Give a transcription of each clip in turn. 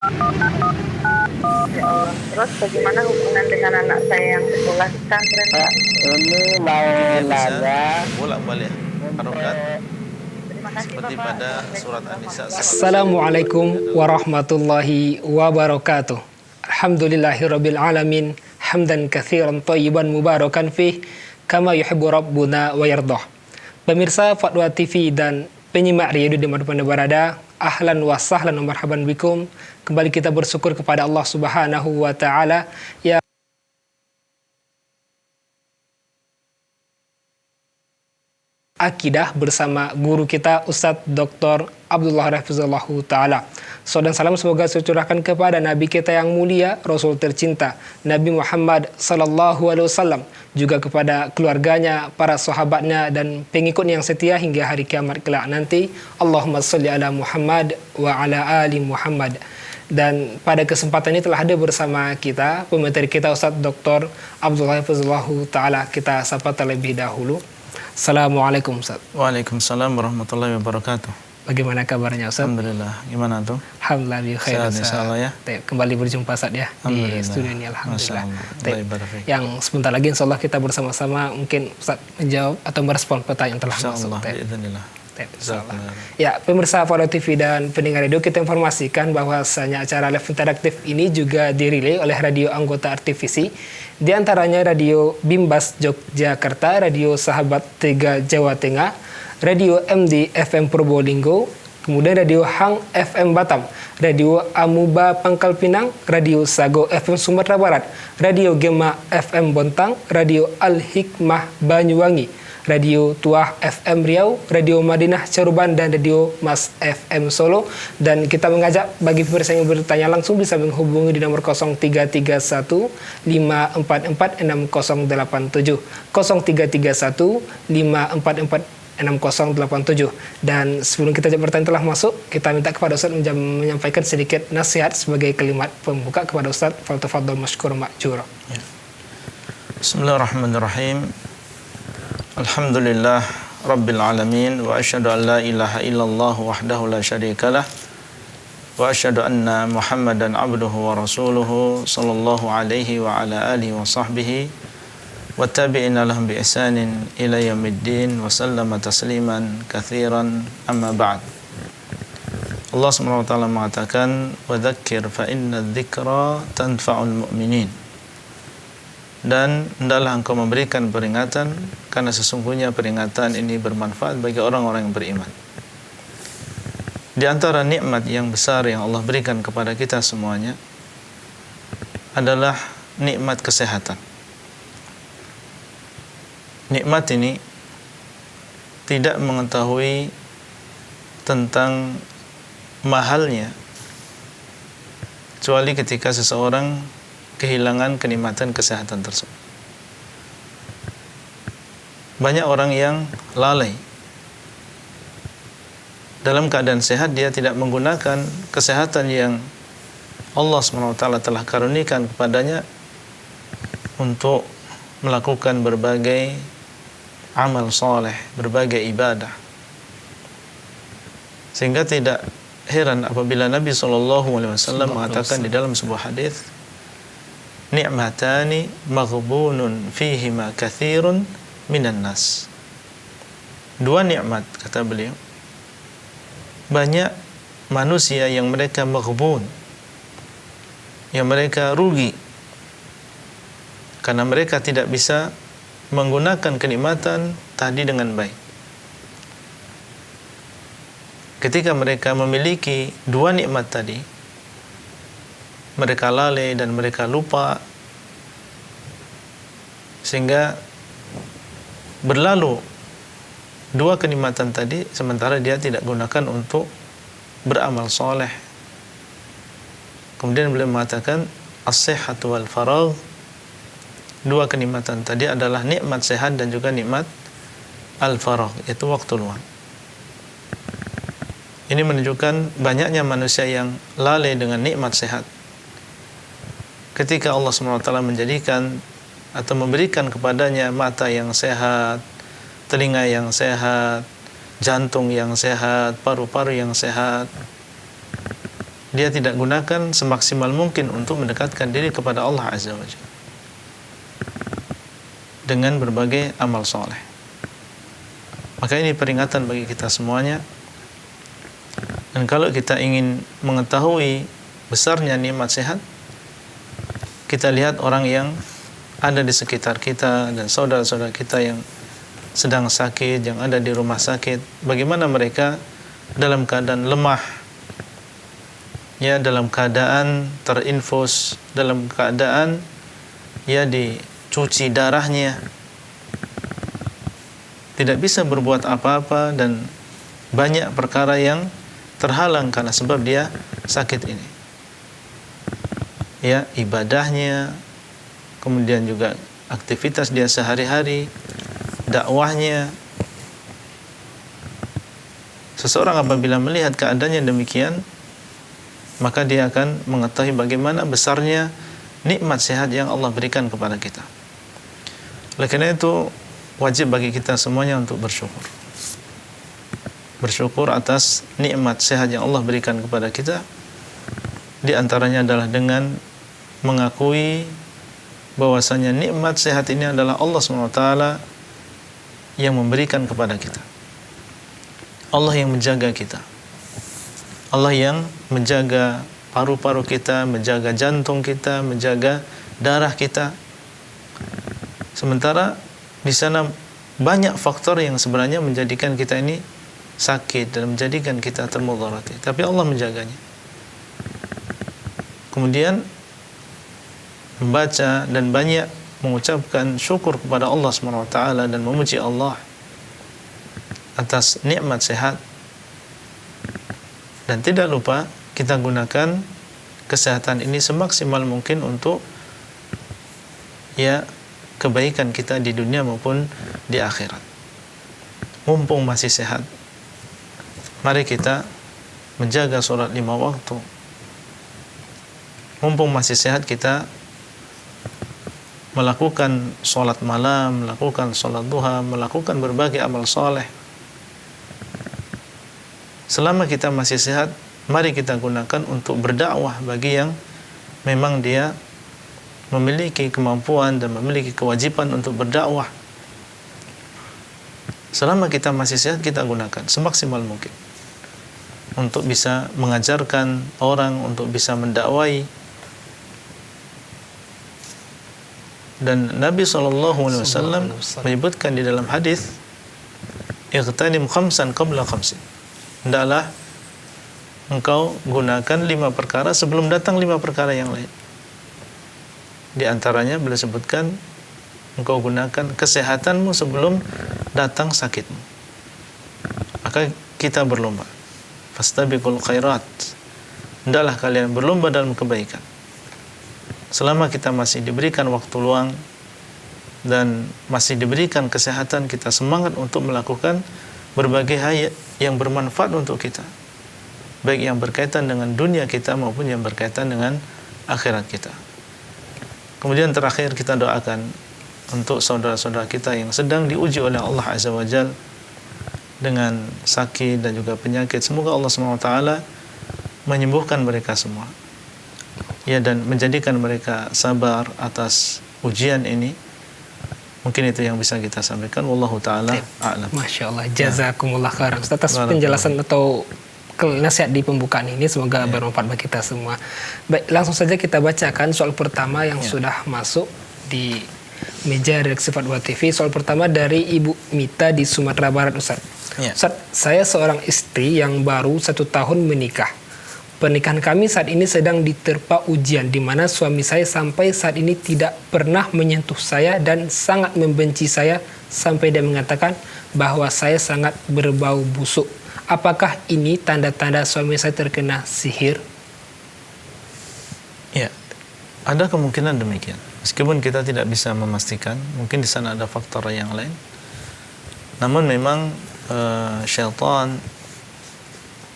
Ya Allah. Terus bagaimana hubungan dengan anak saya yang sekolah di pesantren? Pak, ini mau Dia bisa nanya bolak-balik harokat Terima kasih seperti Bapak. pada Assalamualaikum surat An-Nisa warahmatullahi 109. Assalamualaikum warahmatullahi wabarakatuh. Alhamdulillahirabbil alamin, hamdan katsiran thayyiban mubarakan fih, kama yuhibbu rabbuna wa yardah. Pemirsa Fatwa TV dan penyimak radio dimanapun Anda berada, ahlan wa sahlan wa marhaban bikum. Kembali kita bersyukur kepada Allah Subhanahu wa taala yang akidah bersama guru kita Ustadz Dr. Abdullah Hafizallahu Ta'ala. Salam dan salam semoga tercurahkan kepada Nabi kita yang mulia, Rasul tercinta, Nabi Muhammad Sallallahu Alaihi Wasallam, juga kepada keluarganya, para sahabatnya, dan pengikutnya yang setia hingga hari kiamat kelak nanti. Allahumma salli ala Muhammad wa ala ali Muhammad. Dan pada kesempatan ini telah ada bersama kita pemateri kita Ustadz Dr. Abdullah Hafizallahu Ta'ala. Kita sapa terlebih dahulu. Assalamualaikum Ustaz. Waalaikumsalam warahmatullahi wabarakatuh. Bagaimana kabarnya Ustaz? Alhamdulillah. Gimana tuh? Alhamdulillah bi khair. Sehat insyaallah ya. Kembali berjumpa Ustaz ya di studio ini alhamdulillah. Yang sebentar lagi insyaallah kita bersama-sama mungkin Ustaz menjawab atau merespon pertanyaan yang telah masuk. Insyaallah. Ya, pemirsa Fatwa TV dan pendengar radio, kita informasikan bahwasanya acara live interaktif ini juga dirilai oleh radio anggota RTVC, di antaranya Radio Bimbas Yogyakarta, Radio Sahabat 3 Jawa Tengah, Radio MD FM Probolinggo, kemudian Radio Hang FM Batam, Radio Amuba Pangkal Pinang, Radio Sago FM Sumatera Barat, Radio Gema FM Bontang, Radio Al Hikmah Banyuwangi, Radio Tuah FM Riau, Radio Madinah Caruban, dan Radio Mas FM Solo. Dan kita mengajak bagi pemirsa yang bertanya langsung bisa menghubungi di nomor 0331 544 6087, 0331 544 6087. Dan sebelum kita bertanya telah masuk, kita minta kepada Ustaz menyampaikan sedikit nasihat sebagai kalimat pembuka kepada Ustaz. Faltafadhal mashkur ma'jur. Bismillahirrahmanirrahim. Alhamdulillah Rabbil Alamin. Wa asyhadu an la ilaha illallah wahdahu la syarikalah. Wa asyhadu anna Muhammadan abduhu wa rasuluhu sallallahu alaihi wa ala alihi wa sahbihi wa tabi'ina lahum bi ihsanin ila yaumiddin wa sallama tasliman katsiran amma ba'd. Allah Subhanahu wa taala mengatakan wa dzakir fa inna dzikra tanfa'ul mu'minin. Dan hendaklah engkau memberikan peringatan, karena sesungguhnya peringatan ini bermanfaat bagi orang-orang yang beriman. Di antara nikmat yang besar yang Allah berikan kepada kita semuanya adalah nikmat kesehatan. Nikmat ini tidak mengetahui tentang mahalnya kecuali ketika seseorang kehilangan kenikmatan kesehatan tersebut. Banyak orang yang lalai. Dalam keadaan sehat dia tidak menggunakan kesehatan yang Allah SWT telah karunikan kepadanya untuk melakukan berbagai amal soleh, berbagai ibadah. Sehingga tidak heran apabila Nabi SAW mengatakan di dalam sebuah hadis, ni'matani maghbunun fihima katsirun minan nas. Dua nikmat, kata beliau, banyak manusia yang mereka maghbun, yang mereka rugi karena mereka tidak bisa menggunakan kenikmatan tadi dengan baik. Ketika mereka memiliki dua nikmat tadi, mereka lalai dan mereka lupa, sehingga berlalu dua kenikmatan tadi sementara dia tidak gunakan untuk beramal soleh. Kemudian beliau mengatakan as-sihhatu wal faragh. Dua kenikmatan tadi adalah nikmat sehat dan juga nikmat al-faragh, yaitu waktu luang. Ini menunjukkan banyaknya manusia yang lalai dengan nikmat sehat. Ketika Allah SWT menjadikan atau memberikan kepadanya mata yang sehat, telinga yang sehat, jantung yang sehat, paru-paru yang sehat, dia tidak gunakan semaksimal mungkin untuk mendekatkan diri kepada Allah Azza wa Jalla dengan berbagai amal soleh. Maka ini peringatan bagi kita semuanya. Dan kalau kita ingin mengetahui besarnya nikmat sehat, kita lihat orang yang ada di sekitar kita dan saudara-saudara kita yang sedang sakit, yang ada di rumah sakit, bagaimana mereka dalam keadaan lemah, ya, dalam keadaan terinfus, dalam keadaan ya dicuci darahnya, tidak bisa berbuat apa-apa, dan banyak perkara yang terhalang karena sebab dia sakit ini. Ya, ibadahnya, kemudian juga aktivitas dia sehari-hari, dakwahnya. Seseorang apabila melihat keadaannya demikian, maka dia akan mengetahui bagaimana besarnya nikmat sehat yang Allah berikan kepada kita. Oleh karena itu, wajib bagi kita semuanya untuk bersyukur. Bersyukur atas nikmat sehat yang Allah berikan kepada kita. Di antaranya adalah dengan mengakui bahwasanya nikmat sehat ini adalah Allah SWT yang memberikan kepada kita. Allah yang menjaga kita. Allah yang menjaga paru-paru kita, menjaga jantung kita, menjaga darah kita. Sementara di sana banyak faktor yang sebenarnya menjadikan kita ini sakit dan menjadikan kita termudarati, tapi Allah menjaganya. Kemudian membaca dan banyak mengucapkan syukur kepada Allah SWT dan memuji Allah atas nikmat sehat. Dan tidak lupa kita gunakan kesehatan ini semaksimal mungkin untuk ya kebaikan kita di dunia maupun di akhirat. Mumpung masih sehat, mari kita menjaga sholat 5 waktu. Mumpung masih sehat, kita melakukan sholat malam, melakukan sholat duha, melakukan berbagai amal soleh. Selama kita masih sehat, mari kita gunakan untuk berdakwah bagi yang memang dia memiliki kemampuan dan memiliki kewajiban untuk berdakwah. Selama kita masih sehat, kita gunakan semaksimal mungkin untuk bisa mengajarkan orang, untuk bisa mendakwai. Dan Nabi SAW menyebutkan di dalam hadis, "Ightanim khamsan qabla khamsin." Hendaklah engkau gunakan 5 perkara sebelum datang 5 perkara yang lain. Di antaranya beliau sebutkan, engkau gunakan kesehatanmu sebelum datang sakitmu. Maka kita berlomba. Fastabiqul khairat. Hendaklah kalian berlomba dalam kebaikan. Selama kita masih diberikan waktu luang dan masih diberikan kesehatan, kita semangat untuk melakukan berbagai hal yang bermanfaat untuk kita, baik yang berkaitan dengan dunia kita maupun yang berkaitan dengan akhirat kita. Kemudian terakhir, kita doakan untuk saudara-saudara kita yang sedang diuji oleh Allah Azza wa Jalla dengan sakit dan juga penyakit. Semoga Allah SWT menyembuhkan mereka semua, ya, dan menjadikan mereka sabar atas ujian ini. Mungkin itu yang bisa kita sampaikan. Wallahu ta'ala a'lam. Masya Allah, jazakumullah khairan atas penjelasan atau nasihat di pembukaan ini, semoga bermanfaat bagi kita semua. Baik, langsung saja kita bacakan soal pertama yang sudah masuk di meja redaksi Fatwa TV. Soal pertama dari Ibu Mita di Sumatera Barat, Ustaz. Ustaz, saya seorang istri yang baru 1 tahun menikah. Pernikahan kami saat ini sedang diterpa ujian, di mana suami saya sampai saat ini tidak pernah menyentuh saya dan sangat membenci saya, sampai dia mengatakan bahwa saya sangat berbau busuk. Apakah ini tanda-tanda suami saya terkena sihir? Ya, ada kemungkinan demikian. Meskipun kita tidak bisa memastikan, mungkin di sana ada faktor yang lain. Namun memang syaitan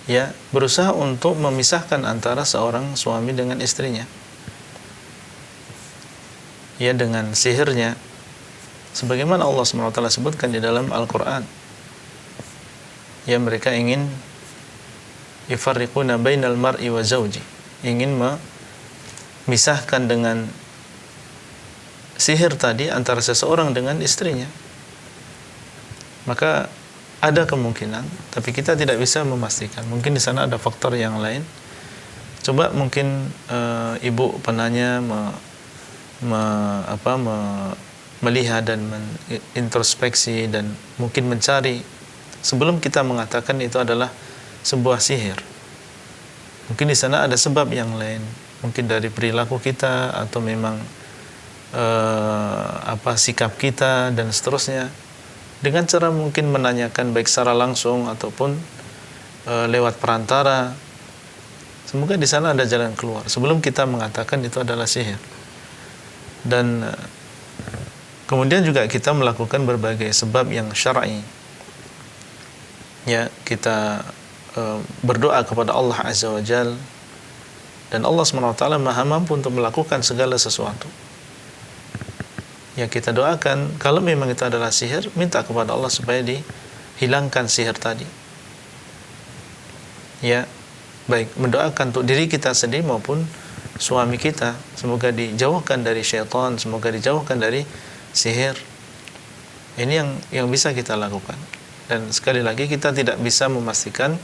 ya berusaha untuk memisahkan antara seorang suami dengan istrinya, ya, dengan sihirnya, sebagaimana Allah SWT sebutkan di dalam Al-Quran. Ya, mereka ingin yufarriquna bainal mar'i wa zawji, ingin memisahkan dengan sihir tadi antara seseorang dengan istrinya. Maka ada kemungkinan, tapi kita tidak bisa memastikan. Mungkin di sana ada faktor yang lain. Coba mungkin ibu penanya melihat dan introspeksi dan mungkin mencari sebelum kita mengatakan itu adalah sebuah sihir. Mungkin di sana ada sebab yang lain, mungkin dari perilaku kita atau memang sikap kita dan seterusnya. Dengan cara mungkin menanyakan baik secara langsung ataupun lewat perantara. Semoga di sana ada jalan keluar sebelum kita mengatakan itu adalah sihir. Dan kemudian juga kita melakukan berbagai sebab yang syar'i. Ya, kita berdoa kepada Allah Azza wa Jalla, dan Allah SWT Maha mampu untuk melakukan segala sesuatu. Ya, kita doakan kalau memang itu adalah sihir, minta kepada Allah supaya dihilangkan sihir tadi. Ya, baik mendoakan untuk diri kita sendiri maupun suami kita, semoga dijauhkan dari syaitan, semoga dijauhkan dari sihir. Ini yang bisa kita lakukan. Dan sekali lagi kita tidak bisa memastikan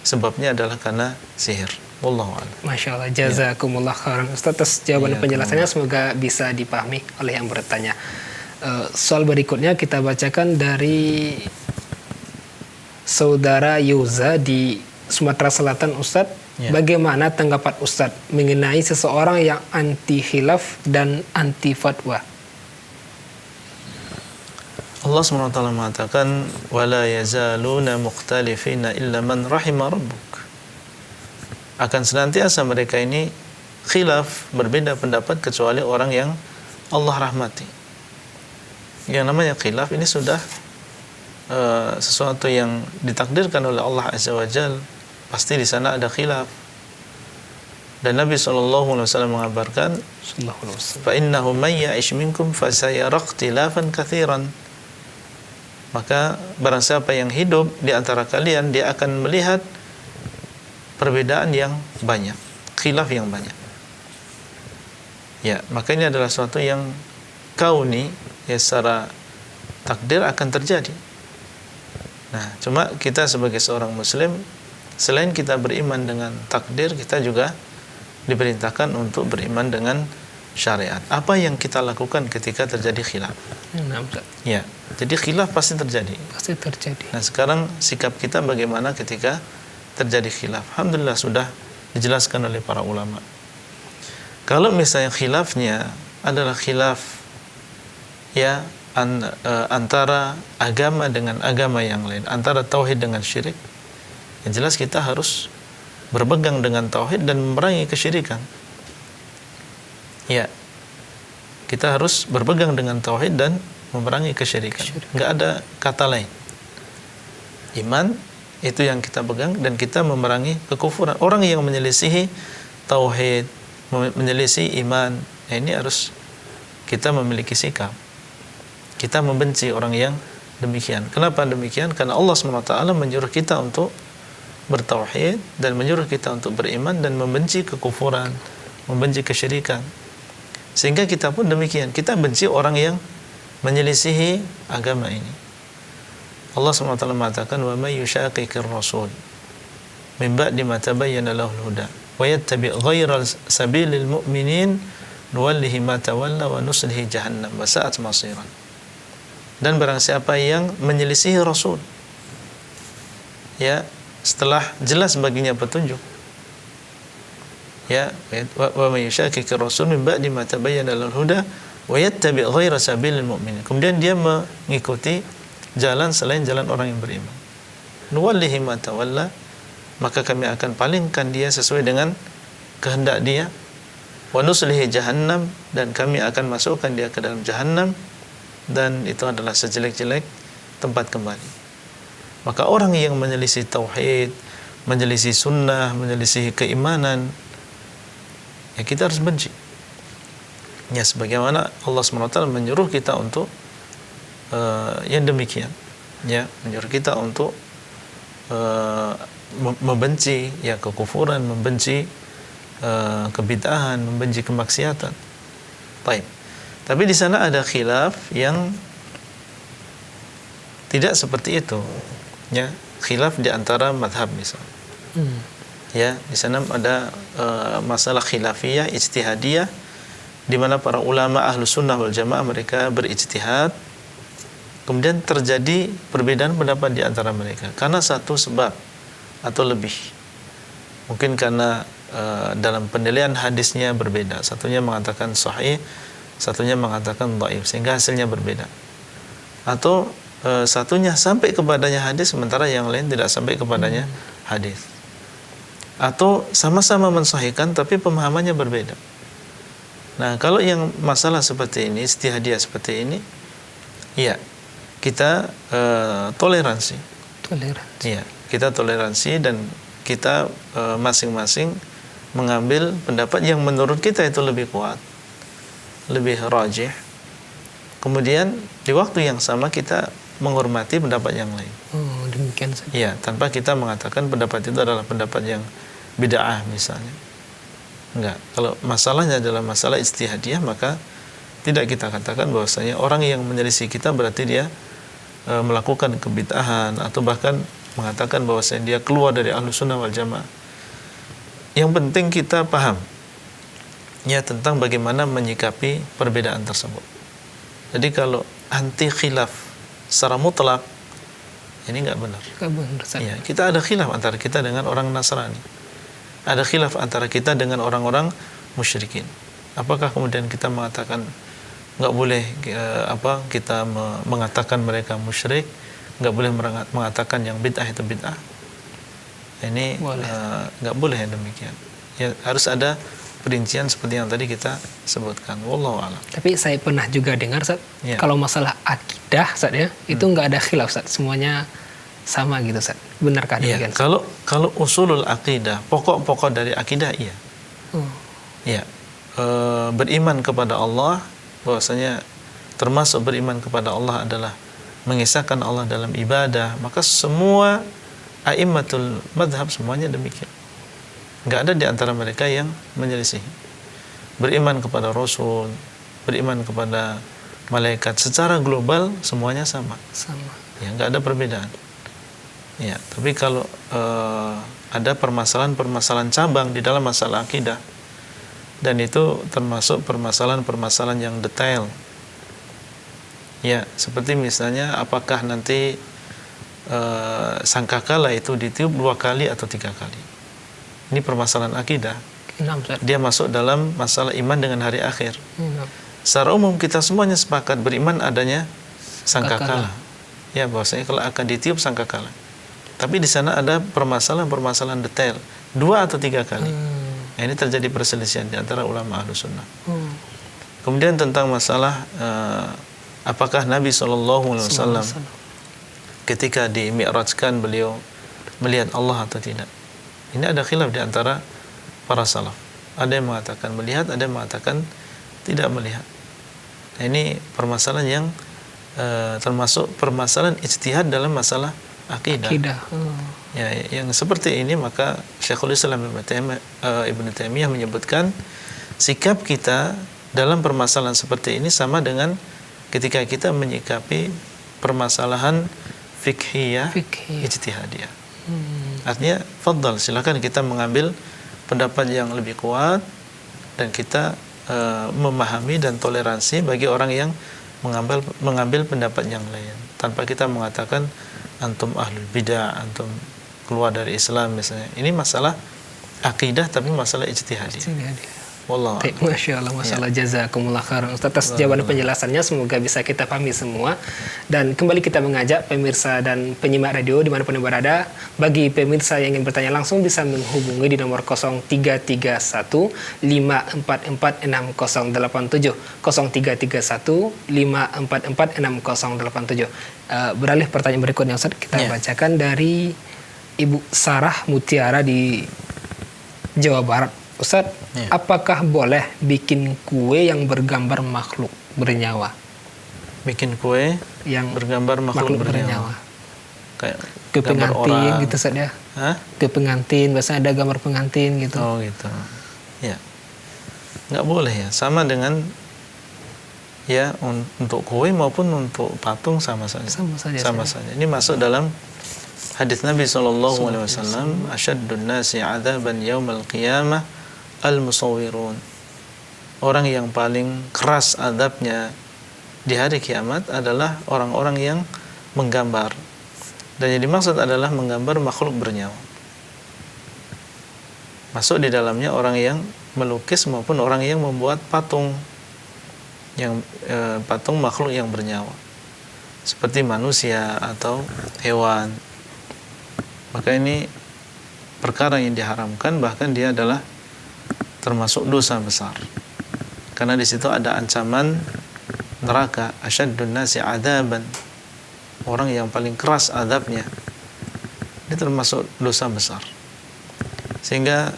sebabnya adalah karena sihir. Wallahu a'lam. Masya Allah, jazakumullah khairan Ustaz atas jawaban dan penjelasannya, semoga bisa dipahami oleh yang bertanya. Soal berikutnya kita bacakan dari Saudara Yuza di Sumatera Selatan. Ustadz, bagaimana tanggapan Ustadz mengenai seseorang yang anti khilaf dan anti fatwa? Allah SWT mengatakan, wala yazaluna mukhtalifina illa man rahima rabbuk. Akan senantiasa mereka ini khilaf, berbeda pendapat, kecuali orang yang Allah rahmati. Yang namanya khilaf ini sudah sesuatu yang ditakdirkan oleh Allah Azza wa Jalla. Pasti di sana ada khilaf. Dan Nabi SAW mengabarkan, fa innahu may ya'ish minkum fasayara ikhtilafan katsiran. Maka barang siapa yang hidup di antara kalian, dia akan melihat perbedaan yang banyak, khilaf yang banyak. Ya, maka ini adalah sesuatu yang kauni, ya, secara takdir akan terjadi. Nah, cuma kita sebagai seorang muslim, selain kita beriman dengan takdir, kita juga diperintahkan untuk beriman dengan syariat. Apa yang kita lakukan ketika terjadi khilaf? Ya, jadi khilaf pasti terjadi. Pasti terjadi. Nah, sekarang sikap kita bagaimana ketika terjadi khilaf? Alhamdulillah sudah dijelaskan oleh para ulama. Kalau misalnya khilafnya adalah khilaf, ya, antara agama dengan agama yang lain, antara tauhid dengan syirik, yang jelas kita harus berpegang dengan tauhid dan memerangi kesyirikan. Ya, kita harus berpegang dengan tauhid dan memerangi kesyirikan. Enggak ada kata lain. Iman itu yang kita pegang, dan kita memerangi kekufuran. Orang yang menyelisihi tauhid, menyelisihi iman, ini harus kita memiliki sikap. Kita membenci orang yang demikian. Kenapa demikian? Karena Allah SWT menyuruh kita untuk bertauhid dan menyuruh kita untuk beriman dan membenci kekufuran, membenci kesyirikan. Sehingga kita pun demikian. Kita benci orang yang menyelisihi agama ini. Allah SWT mengatakan, wa may yushaqiqir rasul min ba'di ma tabayyana lahul huda wa yattabi' ghayra sabilil mu'minin nuwallihi ma tawalla wa nuslihi jahannam wa sa'at masiran. Dan barang siapa yang menyelisihi rasul, ya, setelah jelas baginya petunjuk, ya, wa may yushaqiqir rasul min ba'di ma tabayyana lahul huda wa yattabi' ghayra sabilil mu'minin, kemudian dia mengikuti jalan selain jalan orang yang beriman, nuwallihi ma tawalla, maka kami akan palingkan dia sesuai dengan kehendak dia, wa nuslihi jahannam, dan kami akan masukkan dia ke dalam jahannam, dan itu adalah sejelek-jelek tempat kembali. Maka orang yang menyelisih tauhid, menyelisih sunnah, menyelisih keimanan, ya kita harus benci. Ya, sebagaimana Allah SWT menyuruh kita untuk yang demikian, ya, menyuruh kita untuk membenci ya kekufuran, membenci kebid'ahan, membenci kemaksiatan. Baik. Tapi di sana ada khilaf yang tidak seperti itu. Ya, khilaf di antara madhab misalnya. Ya, di sana ada masalah khilafiyah, ijtihadiyah, di mana para ulama ahlu sunnah wal jamaah mereka berijtihad, kemudian terjadi perbedaan pendapat di antara mereka karena satu sebab atau lebih. Mungkin karena dalam penilaian hadisnya berbeda, satunya mengatakan sahih, satunya mengatakan dhaif, sehingga hasilnya berbeda. Atau satunya sampai kepadanya hadis, sementara yang lain tidak sampai kepadanya hadis. Atau sama-sama mensahihkan tapi pemahamannya berbeda. Nah, kalau yang masalah seperti ini, ijtihadiyah seperti ini, ya kita toleransi. Iya, kita toleransi dan kita masing-masing mengambil pendapat yang menurut kita itu lebih kuat, lebih rajih. Kemudian di waktu yang sama kita menghormati pendapat yang lain. Oh, demikian saja. Iya, tanpa kita mengatakan pendapat itu adalah pendapat yang bid'ah misalnya. Enggak. Kalau masalahnya adalah masalah ijtihadiyah, maka tidak kita katakan bahwasanya orang yang menyelisih kita berarti dia melakukan kebid'ahan atau bahkan mengatakan bahwasanya dia keluar dari Ahlus Sunnah wal Jamaah. Yang penting kita paham ya tentang bagaimana menyikapi perbedaan tersebut. Jadi kalau anti khilaf secara mutlak ini enggak benar. Ya, kita ada khilaf antara kita dengan orang Nasrani. Ada khilaf antara kita dengan orang-orang musyrikin. Apakah kemudian kita mengatakan enggak boleh kita mengatakan mereka musyrik, enggak boleh mengatakan yang bid'ah itu bid'ah? Ini enggak boleh yang demikian. Ya, harus ada perincian seperti yang tadi kita sebutkan. Wallahu a'lam. Tapi saya pernah juga dengar, Ustaz, kalau masalah akidah, Ustaz, ya, itu enggak ada khilaf, Ustaz. Semuanya sama gitu, Ustaz. Benarkah demikian? Ya, kalau usulul akidah, pokok-pokok dari akidah, iya. Ya, beriman kepada Allah, bahwasanya termasuk beriman kepada Allah adalah mengisahkan Allah dalam ibadah, maka semua a'immatul madhab semuanya demikian. Enggak ada di antara mereka yang menyelisih. Beriman kepada Rasul, beriman kepada malaikat, secara global semuanya sama. Ya, enggak ada perbedaan. Ya, tapi kalau ada permasalahan-permasalahan cabang di dalam masalah akidah, dan itu termasuk permasalahan-permasalahan yang detail. Ya, seperti misalnya apakah nanti sangkakala itu ditiup 2 kali atau 3 kali. Ini permasalahan akidah. Dia masuk dalam masalah iman dengan hari akhir. Secara umum kita semuanya sepakat beriman adanya sangkakala. Ya, bahwasanya kalau akan ditiup sangkakala. Tapi di sana ada permasalahan-permasalahan detail, 2 atau 3 kali. Nah, ini terjadi perselisihan di antara ulama Ahlus Sunnah. Kemudian tentang masalah apakah Nabi SAW ketika dimi'rajkan beliau melihat Allah atau tidak? Ini ada khilaf di antara para salaf. Ada yang mengatakan melihat, ada yang mengatakan tidak melihat. Nah, ini permasalahan yang termasuk permasalahan ijtihad dalam masalah akidah. Ya, yang seperti ini maka Syekhul Islam Ibnu Taimiyah menyebutkan sikap kita dalam permasalahan seperti ini sama dengan ketika kita menyikapi permasalahan fikhiyah ijtihadiyah. Artinya, fadhal, silakan kita mengambil pendapat yang lebih kuat dan kita memahami dan toleransi bagi orang yang mengambil pendapat yang lain tanpa kita mengatakan antum ahlul bidah, antum keluar dari Islam misalnya. Ini masalah akidah tapi masalah ijtihadiyah. Wallahu a'lam. Masya Allah, masalah jazakumullah khairan Ustaz atas jawaban penjelasannya, semoga bisa kita pahami semua. Dan kembali kita mengajak pemirsa dan penyimak radio dimanapun yang berada, bagi pemirsa yang ingin bertanya langsung bisa menghubungi di nomor 0331 544 6087 0331 544 6087. Beralih pertanyaan berikutnya, Ustaz, kita bacakan dari Ibu Sarah Mutiara di Jawa Barat. Ustaz, apakah boleh bikin kue yang bergambar makhluk bernyawa? Bikin kue yang bergambar makhluk bernyawa. ke gambar pengantin orang. gitu Ustaz ya. Hah? Ke pengantin, biasanya ada gambar pengantin gitu. Oh gitu. Ya. Nggak boleh ya. Sama dengan ya untuk kue maupun untuk patung sama saja. Sama saja. Sama saja. Ini masuk dalam hadis Nabi sallallahu alaihi wasallam, asyaddun nasi 'adzaban yaumal qiyamah al-musawwirun. Orang yang paling keras azabnya di hari kiamat adalah orang-orang yang menggambar. Dan yang dimaksud adalah menggambar makhluk bernyawa. Masuk di dalamnya orang yang melukis maupun orang yang membuat patung patung makhluk yang bernyawa. Seperti manusia atau hewan. Maka ini perkara yang diharamkan, bahkan dia adalah termasuk dosa besar. Karena di situ ada ancaman neraka, asyaddun nasi 'adzaban. Orang yang paling keras azabnya. Ini termasuk dosa besar. Sehingga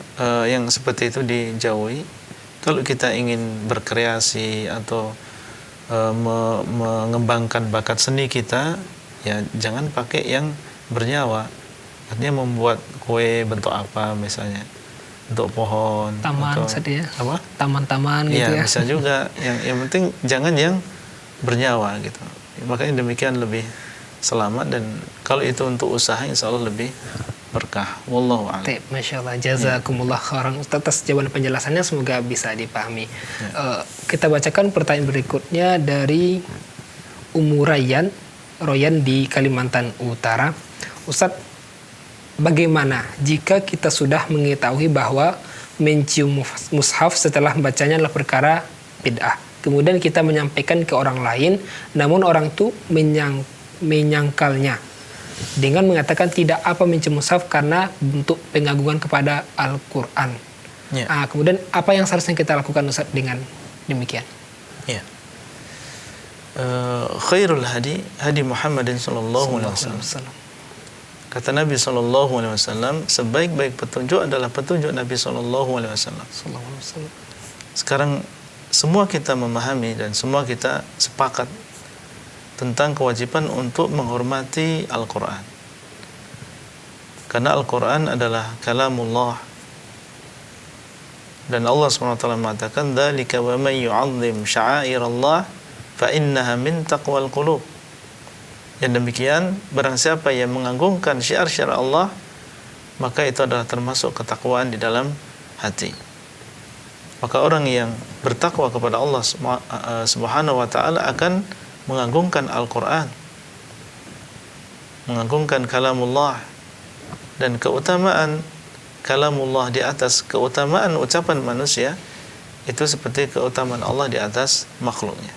yang seperti itu dijauhi. Kalau kita ingin berkreasi atau mengembangkan bakat seni kita, ya jangan pakai yang bernyawa. Artinya membuat kue bentuk apa misalnya, bentuk pohon, Taman atau saja ya. apa? Taman-taman gitu ya. Bisa juga. Yang penting jangan yang bernyawa gitu. Makanya demikian lebih selamat, dan kalau itu untuk usaha insya Allah lebih berkah. Wallahu a'lam. Masya Allah, jazakumullah khairan Ustaz atas jawaban penjelasannya, semoga bisa dipahami. Kita bacakan pertanyaan berikutnya dari Royan di Kalimantan Utara. Ustaz, bagaimana jika kita sudah mengetahui bahwa mencium mushaf setelah membacanya adalah perkara bid'ah, kemudian kita menyampaikan ke orang lain, namun orang itu menyangkalnya dengan mengatakan tidak apa mencium mushaf karena bentuk pengagungan kepada Al-Quran. Kemudian apa yang seharusnya kita lakukan Ustaz dengan demikian? Khairul hadi Muhammadin sallallahu alaihi wasallam. Kata Nabi sallallahu alaihi wasallam, sebaik-baik petunjuk adalah petunjuk Nabi sallallahu alaihi wasallam. Sekarang semua kita memahami dan semua kita sepakat tentang kewajiban untuk menghormati Al-Quran. Karena Al-Quran adalah kalamullah. Dan Allah SWT mengatakan, "Dzalika wa man yu'azzim sya'airallah fa innaha min taqwal qulub." Yang demikian, barang siapa yang mengagungkan syiar-syiar Allah, maka itu adalah termasuk ketakwaan di dalam hati. Maka orang yang bertakwa kepada Allah Subhanahu wa taala akan mengagungkan Al-Quran, mengagungkan kalamullah, dan keutamaan kalamullah di atas keutamaan ucapan manusia itu seperti keutamaan Allah di atas makhluknya.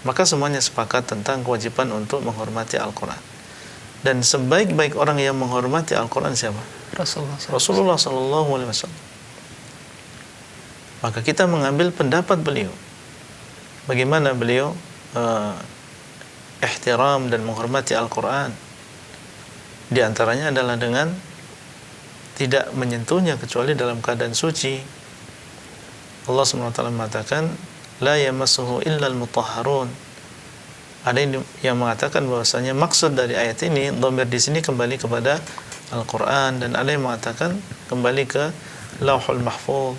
Maka semuanya sepakat tentang kewajiban untuk menghormati Al-Quran. Dan sebaik-baik orang yang menghormati Al-Quran siapa? Rasulullah sallallahu alaihi wasallam. Maka kita mengambil pendapat beliau. Bagaimana beliau ihtiram dan menghormati Al-Quran. Di antaranya adalah dengan tidak menyentuhnya kecuali dalam keadaan suci. Allah SWT mengatakan, la yamassuhu illal mutahharun. Ada yang mengatakan bahwasanya maksud dari ayat ini, dhamir di sini kembali kepada Al-Quran, dan ada yang mengatakan kembali ke Lauhul Mahfuz.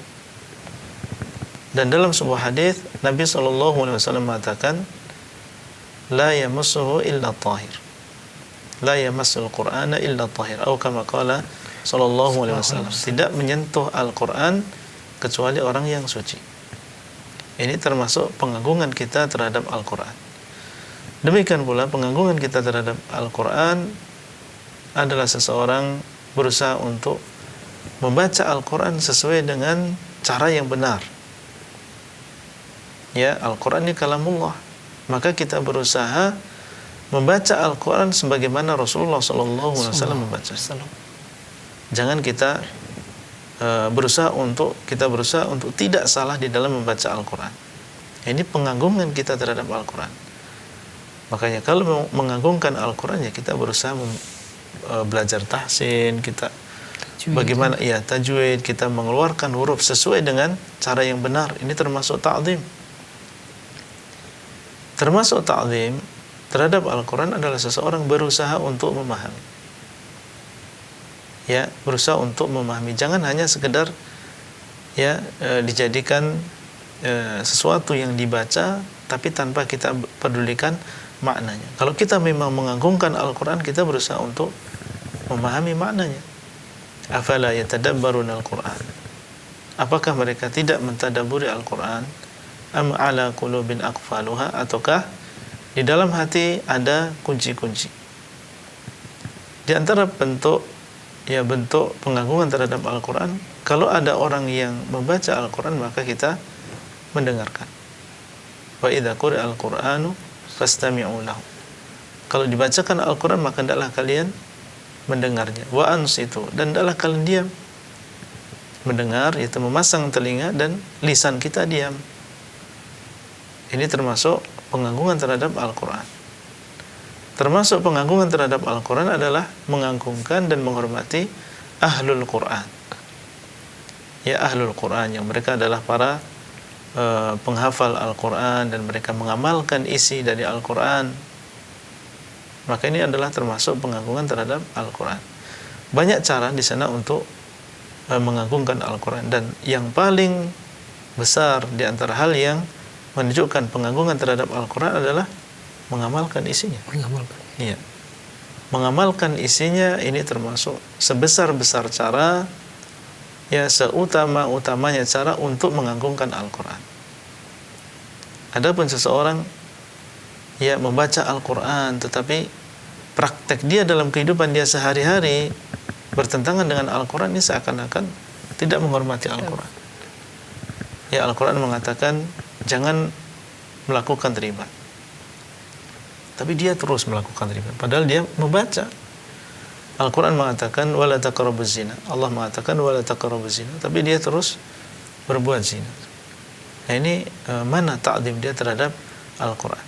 Dan dalam sebuah hadis Nabi SAW mengatakan, la yamassuhu illa tahir, la yamassul Qur'ana illa tahir, atau kama qala sallallahu alaihi wasallam, tidak menyentuh Al-Quran kecuali orang yang suci. Ini termasuk pengagungan kita terhadap Al-Quran. Demikian pula pengagungan kita terhadap Al-Quran adalah seseorang berusaha untuk membaca Al-Quran sesuai dengan cara yang benar. Ya, Al-Quran ini kalamullah. Maka kita berusaha membaca Al-Quran sebagaimana Rasulullah SAW membaca. Jangan kita berusaha untuk tidak salah di dalam membaca Al-Quran. Ini pengagungan kita terhadap Al-Quran. Makanya kalau mengagungkan Al-Quran, ya kita berusaha belajar tahsin, kita bagaimana tajwid, kita mengeluarkan huruf sesuai dengan cara yang benar. Ini termasuk ta'zim. Termasuk ta'zim terhadap Al-Quran adalah seseorang berusaha untuk memahami. Ya, berusaha untuk memahami. Jangan hanya sekedar dijadikan sesuatu yang dibaca tapi tanpa kita pedulikan maknanya. Kalau kita memang mengagungkan Al-Quran, kita berusaha untuk memahami maknanya. Afala yatadabbaruna al-Quran. Apakah mereka tidak mentadabburi Al-Quran? Am ala qulubin aqfaluha, ataukah di dalam hati ada kunci-kunci? Di antara bentuk pengagungan terhadap Al-Quran, kalau ada orang yang membaca Al-Quran maka kita mendengarkan. Wa idza quri'a al-Qur'anu fastami'u lahu. Kalau dibacakan Al-Quran maka hendaklah kalian mendengarnya. Wa ansitu, dan hendaklah kalian diam. Mendengar itu memasang telinga dan lisan kita diam. Ini termasuk pengagungan terhadap Al-Quran. Termasuk pengagungan terhadap Al-Quran adalah mengagungkan dan menghormati Ahlul Quran. Ya, Ahlul Quran, yang mereka adalah para penghafal Al-Quran dan mereka mengamalkan isi dari Al-Quran. Maka ini adalah termasuk pengagungan terhadap Al-Quran. Banyak cara di sana untuk mengagungkan Al-Quran, dan yang paling besar di antara hal yang menunjukkan pengagungan terhadap Al-Quran adalah mengamalkan isinya. Iya. Mengamalkan isinya ini termasuk sebesar-besar cara, seutama-utamanya cara untuk mengagungkan Al-Quran. Adapun seseorang membaca Al-Quran tetapi praktek dia dalam kehidupan dia sehari-hari bertentangan dengan Al-Quran, ini seakan-akan tidak menghormati Al-Quran. Ya, Al-Quran mengatakan jangan melakukan riba, tapi dia terus melakukan riba padahal dia membaca. Al-Quran mengatakan wala taqrabuz zina, Allah mengatakan wala taqrabuz zina, tapi dia terus berbuat zina. Nah, ini mana ta'zim dia terhadap Al-Quran.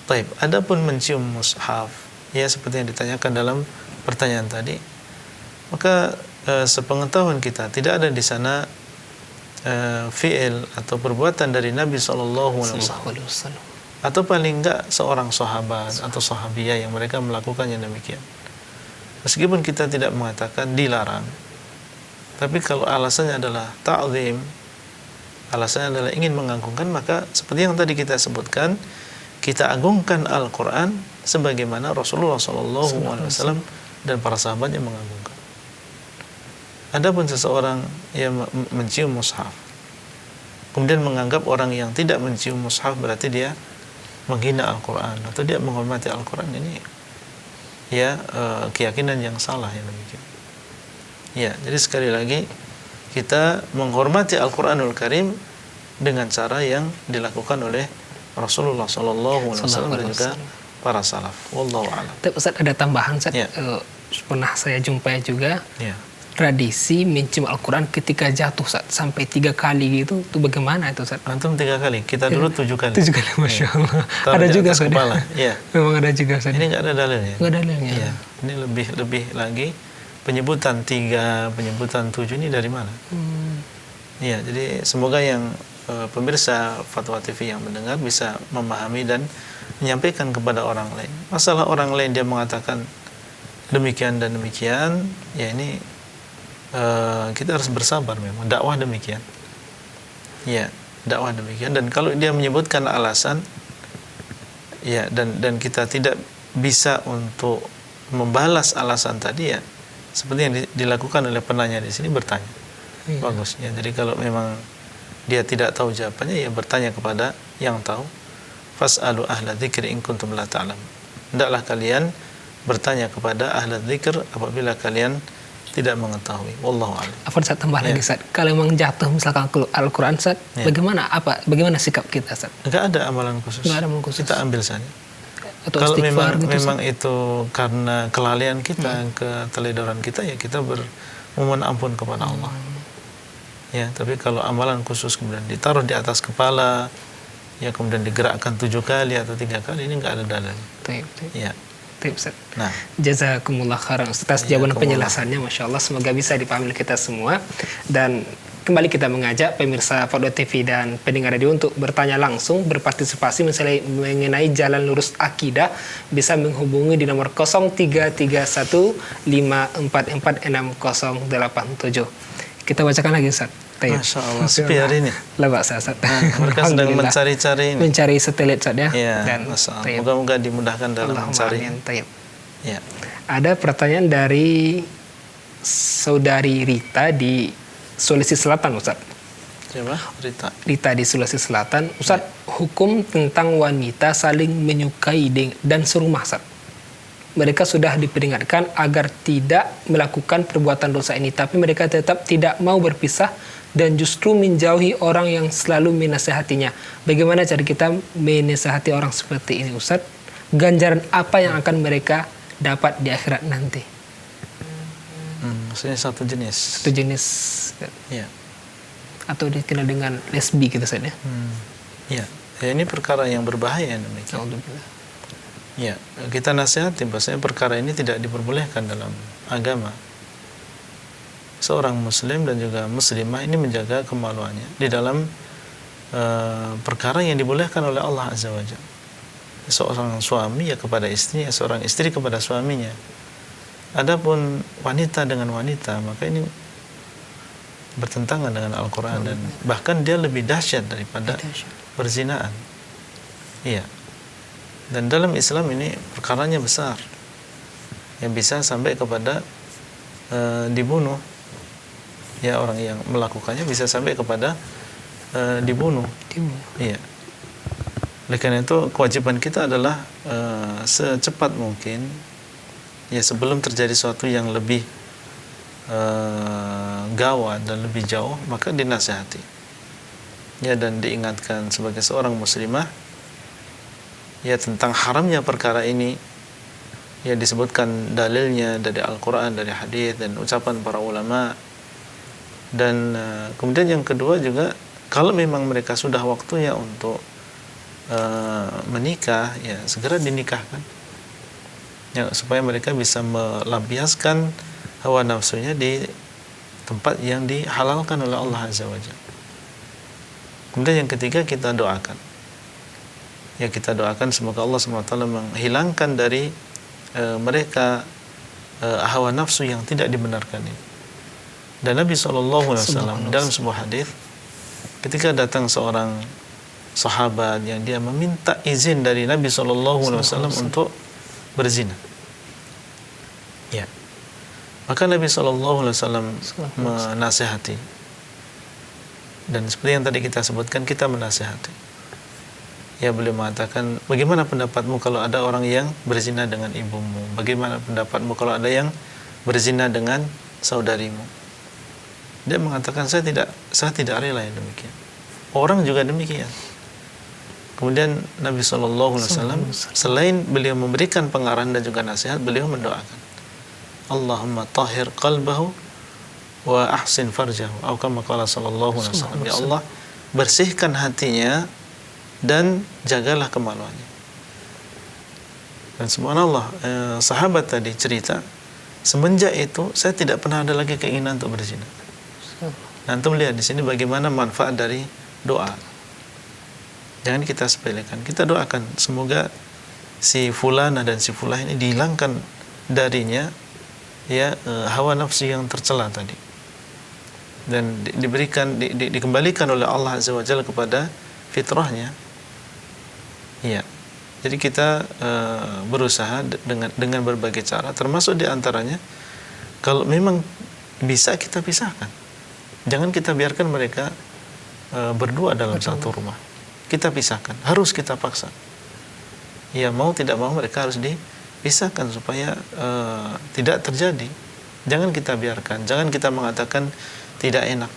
Baik, adapun mencium mushaf, seperti yang ditanyakan dalam pertanyaan tadi, maka sepengetahuan kita tidak ada di sana fi'il atau perbuatan dari Nabi SAW, atau paling enggak seorang sahabat atau sahabiyah yang mereka melakukannya demikian. Meskipun kita tidak mengatakan dilarang, tapi kalau alasannya adalah ta'zim, alasannya adalah ingin mengagungkan, maka seperti yang tadi kita sebutkan, kita agungkan Al-Quran sebagaimana Rasulullah SAW dan para sahabatnya mengagungkan. Adapun seseorang yang mencium mushaf kemudian menganggap orang yang tidak mencium mushaf berarti dia menghina Al-Quran atau dia menghormati Al-Quran, ini keyakinan yang salah yang demikian. Jadi sekali lagi kita menghormati Al-Quranul Karim dengan cara yang dilakukan oleh Rasulullah SAW dan juga para salaf. Wallahu a'lam. Ustaz, ada tambahan, Ustaz. Pernah saya jumpai juga tradisi mencium Al-Quran ketika jatuh, Ustaz, sampai 3 kali gitu. Itu bagaimana itu, Ustaz? Antum 3 kali, kita dulu 7 kali. 7 kali, Masya Allah. Ada juga, Ustaz. Memang ada juga, Ustaz. Ini nggak ada dalilnya. Nggak ada dalilnya. Ini lebih lagi penyebutan 3, penyebutan 7 ini dari mana? Jadi semoga yang pemirsa Fatwa TV yang mendengar bisa memahami dan menyampaikan kepada orang lain. Masalah orang lain dia mengatakan demikian dan demikian, ini kita harus bersabar, memang dakwah demikian. Dakwah demikian, dan kalau dia menyebutkan alasan dan kita tidak bisa untuk membalas alasan tadi, seperti yang dilakukan oleh penanya di sini, bertanya. Bagus. Jadi kalau memang dia tidak tahu jawabannya, bertanya kepada yang tahu. Fas'alu ahla dzikri in kuntum la ta'lamun. Hendaklah kalian bertanya kepada ahla dzikr apabila kalian tidak mengetahui. Wallahu a'lam. Apa Ustaz tambah lagi, Ustaz? Kalau memang jatuh misalkan Al-Quran, Ustaz, bagaimana sikap kita, Ustaz? Enggak ada amalan khusus. Enggak ada amalan khusus. Kita ambil saja. Atau kalau memang gitu, itu karena kelalaian kita, keteledoran kita, kita memohon ampun kepada Allah. Tapi kalau amalan khusus kemudian ditaruh di atas kepala, kemudian digerakkan 7 kali atau 3 kali, ini enggak ada dalil. Ustaz. Jazakumullah khairan atas jawaban penjelasannya, Masya Allah, semoga bisa dipahami kita semua. Dan kembali kita mengajak pemirsa Fatwa TV dan pendengar radio untuk bertanya langsung, berpartisipasi misalnya mengenai jalan lurus akidah, bisa menghubungi di nomor 0331544687. Kita bacakan lagi, Ustaz. Masya Allah, sepi hari ini. Lebak, Ustaz. Mereka sedang mencari-cari ini. Mencari satelit, Ustaz, ya. Ya, Dan Masya Allah. Moga-moga dimudahkan dalam mencari. Ya. Ada pertanyaan dari Saudari Rita di Sulawesi Selatan, Ustaz. Siapa? Rita. Rita di Sulawesi Selatan. Ustaz, hukum tentang wanita saling menyukai dan serumah, Ustaz. Mereka sudah diperingatkan agar tidak melakukan perbuatan dosa ini, tapi mereka tetap tidak mau berpisah dan justru menjauhi orang yang selalu menasehatinya. Bagaimana cara kita menasehati orang seperti ini, Ustaz? Ganjaran apa yang akan mereka dapat di akhirat nanti? Maksudnya satu jenis. Satu jenis, Ya. atau dikenal dengan lesbi gitu saja. Ya. Ya, ini perkara yang berbahaya demikian. Alhamdulillah. Ya, kita nasihati bahwasanya perkara ini tidak diperbolehkan dalam agama. Seorang muslim dan juga muslimah ini menjaga kemaluannya di dalam perkara yang dibolehkan oleh Allah Azza wa Jalla. Seorang suami ya kepada istrinya, seorang istri kepada suaminya. Adapun wanita dengan wanita, maka ini bertentangan dengan Al-Quran dan bahkan dia lebih dahsyat daripada perzinaan. Iya. Dan dalam Islam ini perkaranya besar, yang bisa sampai kepada dibunuh. Ya, orang yang melakukannya bisa sampai kepada dibunuh. Iya. Oleh karena itu kewajiban kita adalah secepat mungkin, ya sebelum terjadi sesuatu yang lebih gawat dan lebih jauh, maka dinasihati. Ya, dan diingatkan sebagai seorang muslimah ya tentang haramnya perkara ini. Ya, disebutkan dalilnya dari Al-Quran, dari hadis dan ucapan para ulama. Dan kemudian yang kedua juga, kalau memang mereka sudah waktunya untuk menikah, ya segera dinikahkan, ya, supaya mereka bisa melampiaskan hawa nafsunya di tempat yang dihalalkan oleh Allah Azza wa Jalla. Kemudian yang ketiga, kita doakan. Ya, kita doakan semoga Allah SWT menghilangkan dari mereka hawa nafsu yang tidak dibenarkan ini. Dan Nabi SAW dalam sebuah hadis, ketika datang seorang sahabat yang dia meminta izin dari Nabi SAW untuk berzina, ya, maka Nabi SAW menasihati. Dan seperti yang tadi kita sebutkan, kita menasihati. Ya, beliau mengatakan, bagaimana pendapatmu kalau ada orang yang berzina dengan ibumu? Bagaimana pendapatmu kalau ada yang berzina dengan saudarimu? Dia mengatakan, saya tidak rela yang demikian. Orang juga demikian. Kemudian Nabi SAW selain beliau memberikan pengarahan dan juga nasihat, beliau mendoakan, Allahumma tahhir qalbahu wa ahsin farjahu, atau kama qala sallallahu alaihi wasallam. Ya Allah, bersihkan hatinya dan jagalah kemaluannya. Dan subhanallah, sahabat tadi cerita, semenjak itu saya tidak pernah ada lagi keinginan untuk berzina. Nah, antum lihat di sini bagaimana manfaat dari doa. Jangan kita sepelekan. Kita doakan semoga si fulana dan si fulah ini dihilangkan darinya ya hawa nafsu yang tercela tadi, dan dikembalikan oleh Allah Azza wa Jalla kepada fitrahnya. Ya. Jadi kita berusaha dengan berbagai cara, termasuk diantaranya kalau memang bisa kita pisahkan. Jangan kita biarkan mereka berdua dalam satu rumah. Kita pisahkan, harus kita paksa. Ya, mau tidak mau mereka harus dipisahkan supaya tidak terjadi. Jangan kita biarkan, jangan kita mengatakan tidak enak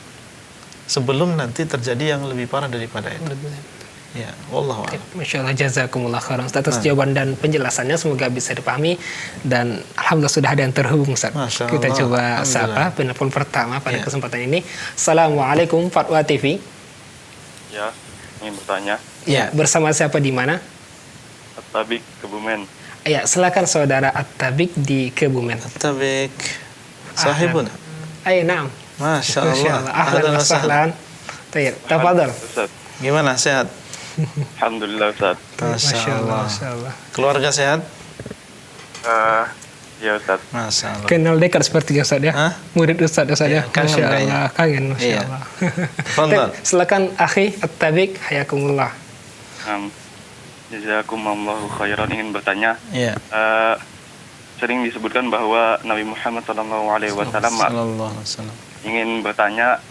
sebelum nanti terjadi yang lebih parah daripada itu. Ya, wallahu a'lam. Masya Allah, jazakumullah khairan atas jawaban dan penjelasannya, semoga bisa dipahami. Dan alhamdulillah sudah ada yang terhubung, Ustaz. Kita coba sapa penelpon pertama pada kesempatan ini. Assalamualaikum Fatwa TV. Ya, ingin bertanya. Ya, bersama siapa di mana? At-Tabik, Kebumen. Ya, silakan saudara At-Tabik di Kebumen. At-Tabik sahibuna. Ayo, naam. Masya Allah. Ahlan wa sahlan. Tayyib, tafadhal. Ustaz. Gimana, sehat? Alhamdulillah Ustaz. Masya Allah. Masya Allah. Keluarga sehat? Ya Ustaz. Masya Allah. Kenal dekat sepertinya Ustaz ya. Hah? Murid Ustaz ya Ustaz ya. Iya, kangen Masya kayaknya. Allah, kangen Masya Iya. Allah. Tafadhal. Silakan akhi At-Tabiq, hayakumullah. Jazakumullahu khairan, ingin bertanya. Iya. Sering disebutkan bahwa Nabi Muhammad Sallallahu Alaihi Wasallam Sallallahu alaihi wasallam. ingin bertanya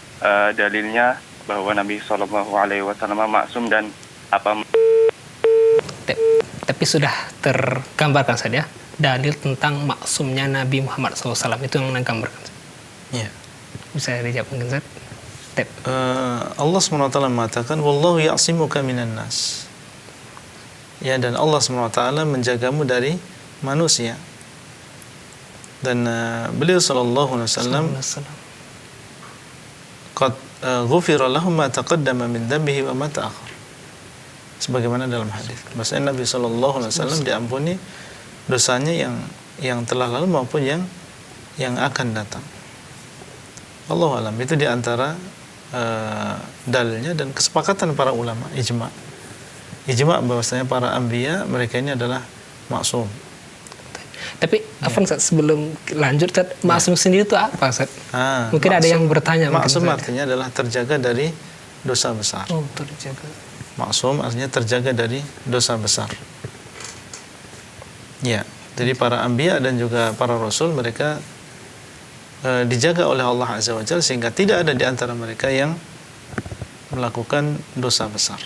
dalilnya bahwa Nabi Sallallahu Alaihi Wasallam maksum dan apa Tapi sudah tergambarkan saja dalil tentang maksumnya Nabi Muhammad SAW itu yang menggambarkan. Iya. Bisa dijawab mungkin Ustaz? Tep. Allah SWT mengatakan wallahu ya'simuka minan nas. Ya, dan Allah SWT menjagamu dari manusia. Dan beliau sallallahu alaihi wasallam qad ghufira lahu ma taqaddama min dhanbihi wa ma ta'akhkhar. Sebagaimana dalam hadis. Bahwasanya Nabi sallallahu alaihi wasallam diampuni dosanya yang telah lalu maupun yang akan datang. Allahu alam, itu di antara dalilnya dan kesepakatan para ulama, ijma bahwasanya para anbiya mereka ini adalah maksum. Tapi apa Ustaz, sebelum lanjut Ustaz, maksum sendiri itu apa Ustaz? Mungkin ada yang bertanya. Maksum artinya adalah terjaga dari dosa besar. Oh, terjaga. Maksum artinya terjaga dari dosa besar. Ya, jadi para anbiya dan juga para rasul mereka dijaga oleh Allah Azza wa Jalla sehingga tidak ada di antara mereka yang melakukan dosa besar.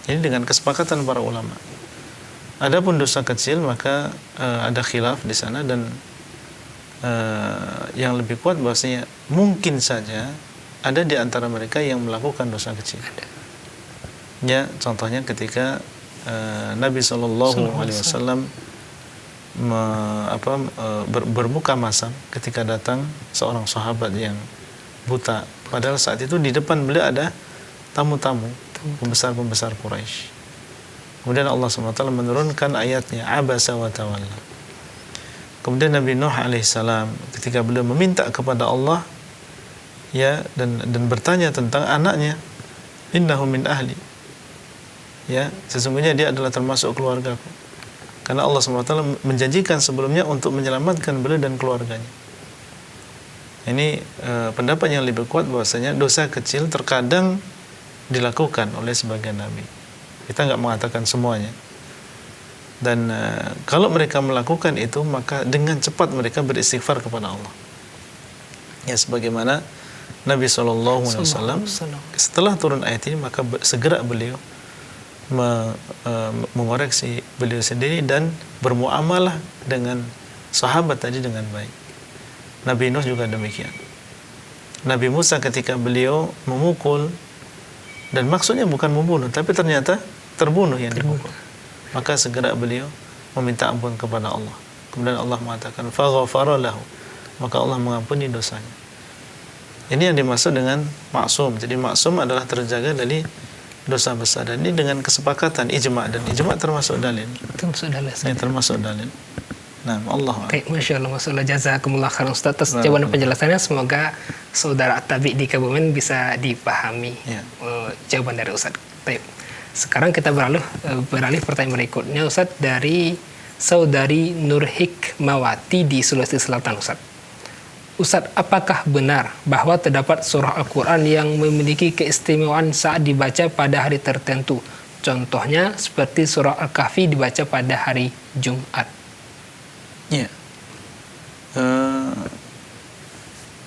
Ini dengan kesepakatan para ulama. Adapun dosa kecil maka ada khilaf di sana dan yang lebih kuat bahwasanya mungkin saja ada di antara mereka yang melakukan dosa kecil. Ya, contohnya ketika Nabi Shallallahu Alaihi Wasallam bermuka masam ketika datang seorang sahabat yang buta. Padahal saat itu di depan beliau ada tamu-tamu, pembesar-pembesar Quraisy. Kemudian Allah SWT menurunkan ayatnya Abasa wa tawalla. Kemudian Nabi Nuh alaihissalam ketika beliau meminta kepada Allah ya dan bertanya tentang anaknya, innahu min ahli. Ya, sesungguhnya dia adalah termasuk keluargaku. Karena Allah SWT menjanjikan sebelumnya untuk menyelamatkan beliau dan keluarganya. Ini pendapat yang lebih kuat bahwasanya dosa kecil terkadang dilakukan oleh sebagian nabi. Kita nggak mengatakan semuanya. Dan kalau mereka melakukan itu, maka dengan cepat mereka beristighfar kepada Allah. Ya, sebagaimana Nabi SAW setelah turun ayat ini, maka segera beliau mengoreksi beliau sendiri dan bermuamalah dengan sahabat tadi dengan baik. Nabi Nuh juga demikian. Nabi Musa ketika beliau memukul dan maksudnya bukan membunuh, tapi ternyata terbunuh yang dipukul. Maka segera beliau meminta ampun kepada Allah. Kemudian Allah mengatakan, faghfara lahu. Maka Allah mengampuni dosanya. Ini yang dimaksud dengan maksum. Jadi maksum adalah terjaga dari dosa besar. Dan ini dengan kesepakatan ijma, dan ijma termasuk dalil. Termasuk dalil. Ini termasuk dalil. Nah, Allah. Baik, Masya Allah, Masya Allah. Jazakumullah khairan Ustaz atas jawaban penjelasannya. Semoga saudara At-Tabiq di Kebumen bisa dipahami jawaban dari Ustaz. Baik. Sekarang kita beralih pertanyaan berikutnya Ustaz dari saudari Nur Hikmawati di Sulawesi Selatan Ustaz. Ustaz, apakah benar bahwa terdapat surah Al-Quran yang memiliki keistimewaan saat dibaca pada hari tertentu? Contohnya seperti surah Al-Kahfi dibaca pada hari Jumat. Ya.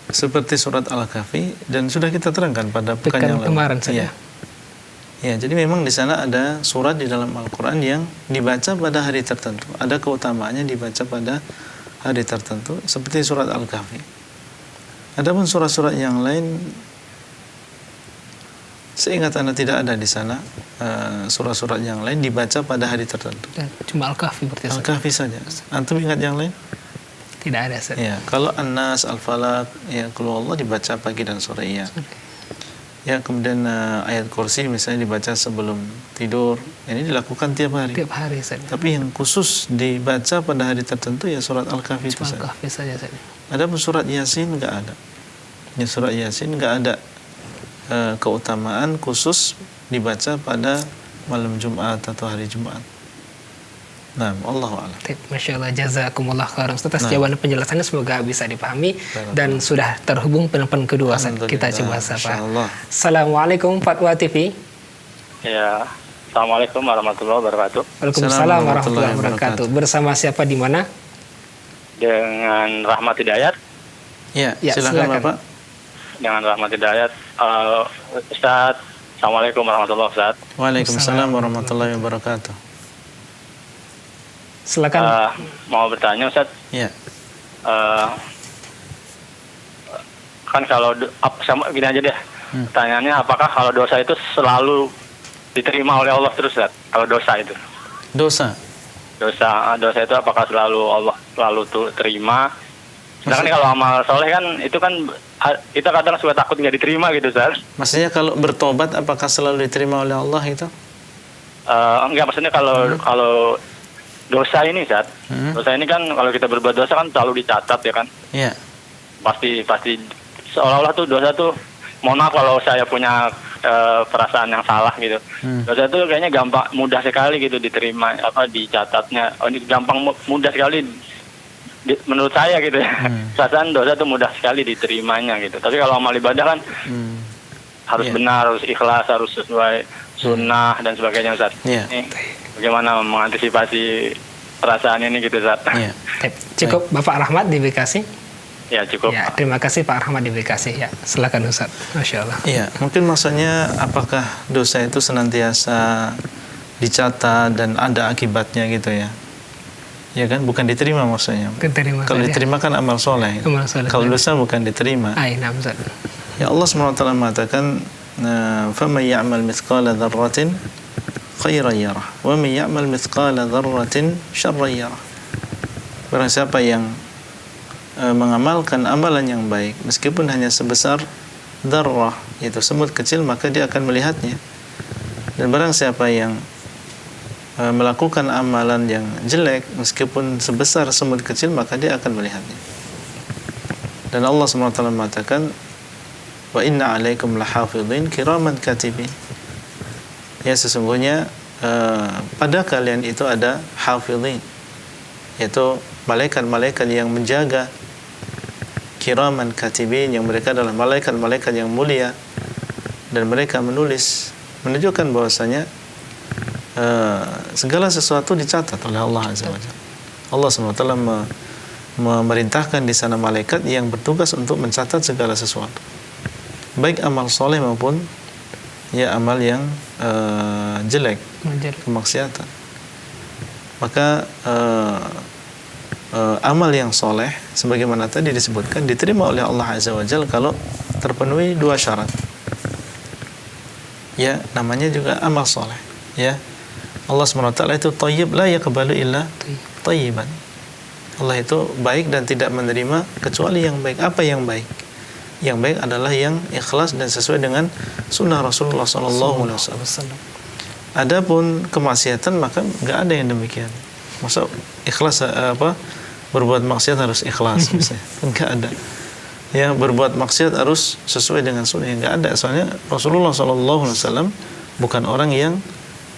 Seperti surat Al-Kahfi dan sudah kita terangkan pada pekan yang lalu. Kemarin saja. Ya, jadi memang di sana ada surat di dalam Al-Quran yang dibaca pada hari tertentu. Ada keutamaannya dibaca pada hari tertentu, seperti surat Al-Kahfi. Adapun surat-surat yang lain, seingat Anda tidak ada di sana surat-surat yang lain dibaca pada hari tertentu. Cuma Al-Kahfi berarti. Al-Kahfi saja. Antum ingat yang lain? Tidak ada. Ya, kalau An-Nas, Al-Falaq, ya Qul Huwallah dibaca pagi dan sore ya. Ya, kemudian ayat kursi misalnya dibaca sebelum tidur. Ini dilakukan tiap hari. Tiap hari saja. Tapi yang khusus dibaca pada hari tertentu ya surat Al-Kahfi itu saja. Al-Kahfi saja. Adapun surat Yasin enggak ada. Ini surat Yasin nggak ada keutamaan khusus dibaca pada malam Jumat atau hari Jumat. Nah, Allahu a'lam. Masya Allah, jazakumullah khairan Ustaz atas jawaban penjelasannya, semoga bisa dipahami. Dan sudah terhubung penelpon kedua, kita coba sapa. Assalamualaikum Fatwa TV. Ya, Assalamualaikum warahmatullahi wabarakatuh. Waalaikumsalam warahmatullahi wabarakatuh. Bersama siapa di mana? Dengan Rahmat Hidayat. Ya, silakan Bapak. Dengan Rahmat Hidayat. Ustaz, Assalamualaikum warahmatullahi wabarakatuh. Waalaikumsalam warahmatullahi wabarakatuh. Silakan. Mau bertanya Ustaz. Ya. Kan kalau sama gini aja deh. Pertanyaannya, apakah kalau dosa itu selalu diterima oleh Allah terus Ustaz? Kalau dosa itu. Dosa Dosa itu apakah selalu Allah terima? Sedangkan kalau amal soleh kan itu kan kita kadang suka takut nggak diterima gitu Ustaz. Maksudnya kalau bertobat apakah selalu diterima oleh Allah itu? Enggak, maksudnya kalau dosa ini Ustaz. Dosa ini kan kalau kita berbuat dosa kan selalu dicatat ya kan? Iya. Pasti seolah-olah tuh dosa tuh, mohon maaf kalau saya punya perasaan yang salah gitu. Dosa itu kayaknya mudah sekali gitu diterima, dicatatnya. Ini mudah sekali menurut saya gitu ya. Perasaan dosa itu mudah sekali diterimanya gitu. Tapi kalau amal ibadah kan harus benar, harus ikhlas, harus sesuai sunnah dan sebagainya Ustaz. Bagaimana mengantisipasi perasaan ini gitu Ustaz? Cukup Bapak Rahmat di Bekasi. Ya cukup. Ya, terima kasih Pak Rahmat di Bekasi. Ya, silakan Ustaz. Masya Allah. Iya, mungkin maksudnya apakah dosa itu senantiasa dicatat dan ada akibatnya gitu ya? Ya kan, bukan diterima maksudnya. Kalau diterima kan amal soleh. Kalau dosa bukan diterima. Nah, Ustaz. Ya Allah SWT mengatakan, فَمَنْ يَعْمَلْ مِثْقَالَ ذَرَّةٍ خَيْرًا يَرَهُ وَمَنْ يَعْمَلْ مِثْقَالَ ذَرَّةٍ شَرًّا يَرَهُ. Barang siapa yang mengamalkan amalan yang baik meskipun hanya sebesar dzarrah, yaitu semut kecil, maka dia akan melihatnya. Dan barang siapa yang melakukan amalan yang jelek meskipun sebesar semut kecil, maka dia akan melihatnya. Dan Allah SWT mengatakan, wa inna alaikum lahafidhin kiraman katibin. Ya, sesungguhnya pada kalian itu ada hafidhin, yaitu malaikat-malaikat yang menjaga, kiraman katibin, yang mereka adalah malaikat-malaikat yang mulia dan mereka menulis, menunjukkan bahwasanya segala sesuatu dicatat oleh Allah Azza wa Jalla. Allah SWT memerintahkan di sana malaikat yang bertugas untuk mencatat segala sesuatu, baik amal soleh maupun ya amal yang jelek, kemaksiatan. Maka amal yang soleh sebagaimana tadi disebutkan diterima oleh Allah Azza wa Jalla kalau terpenuhi dua syarat. Ya, namanya juga amal soleh. Ya, Allah SWT itu thayyib, la yaqbalu illa thayyiban. Allah itu baik dan tidak menerima kecuali yang baik. Apa yang baik? Yang baik adalah yang ikhlas dan sesuai dengan sunnah Rasulullah SAW. Adapun kemaksiatan maka nggak ada yang demikian. Masa ikhlas berbuat maksiat harus ikhlas misalnya? Nggak ada. Ya, berbuat maksiat harus sesuai dengan sunnah, nggak ada. Soalnya Rasulullah SAW bukan orang yang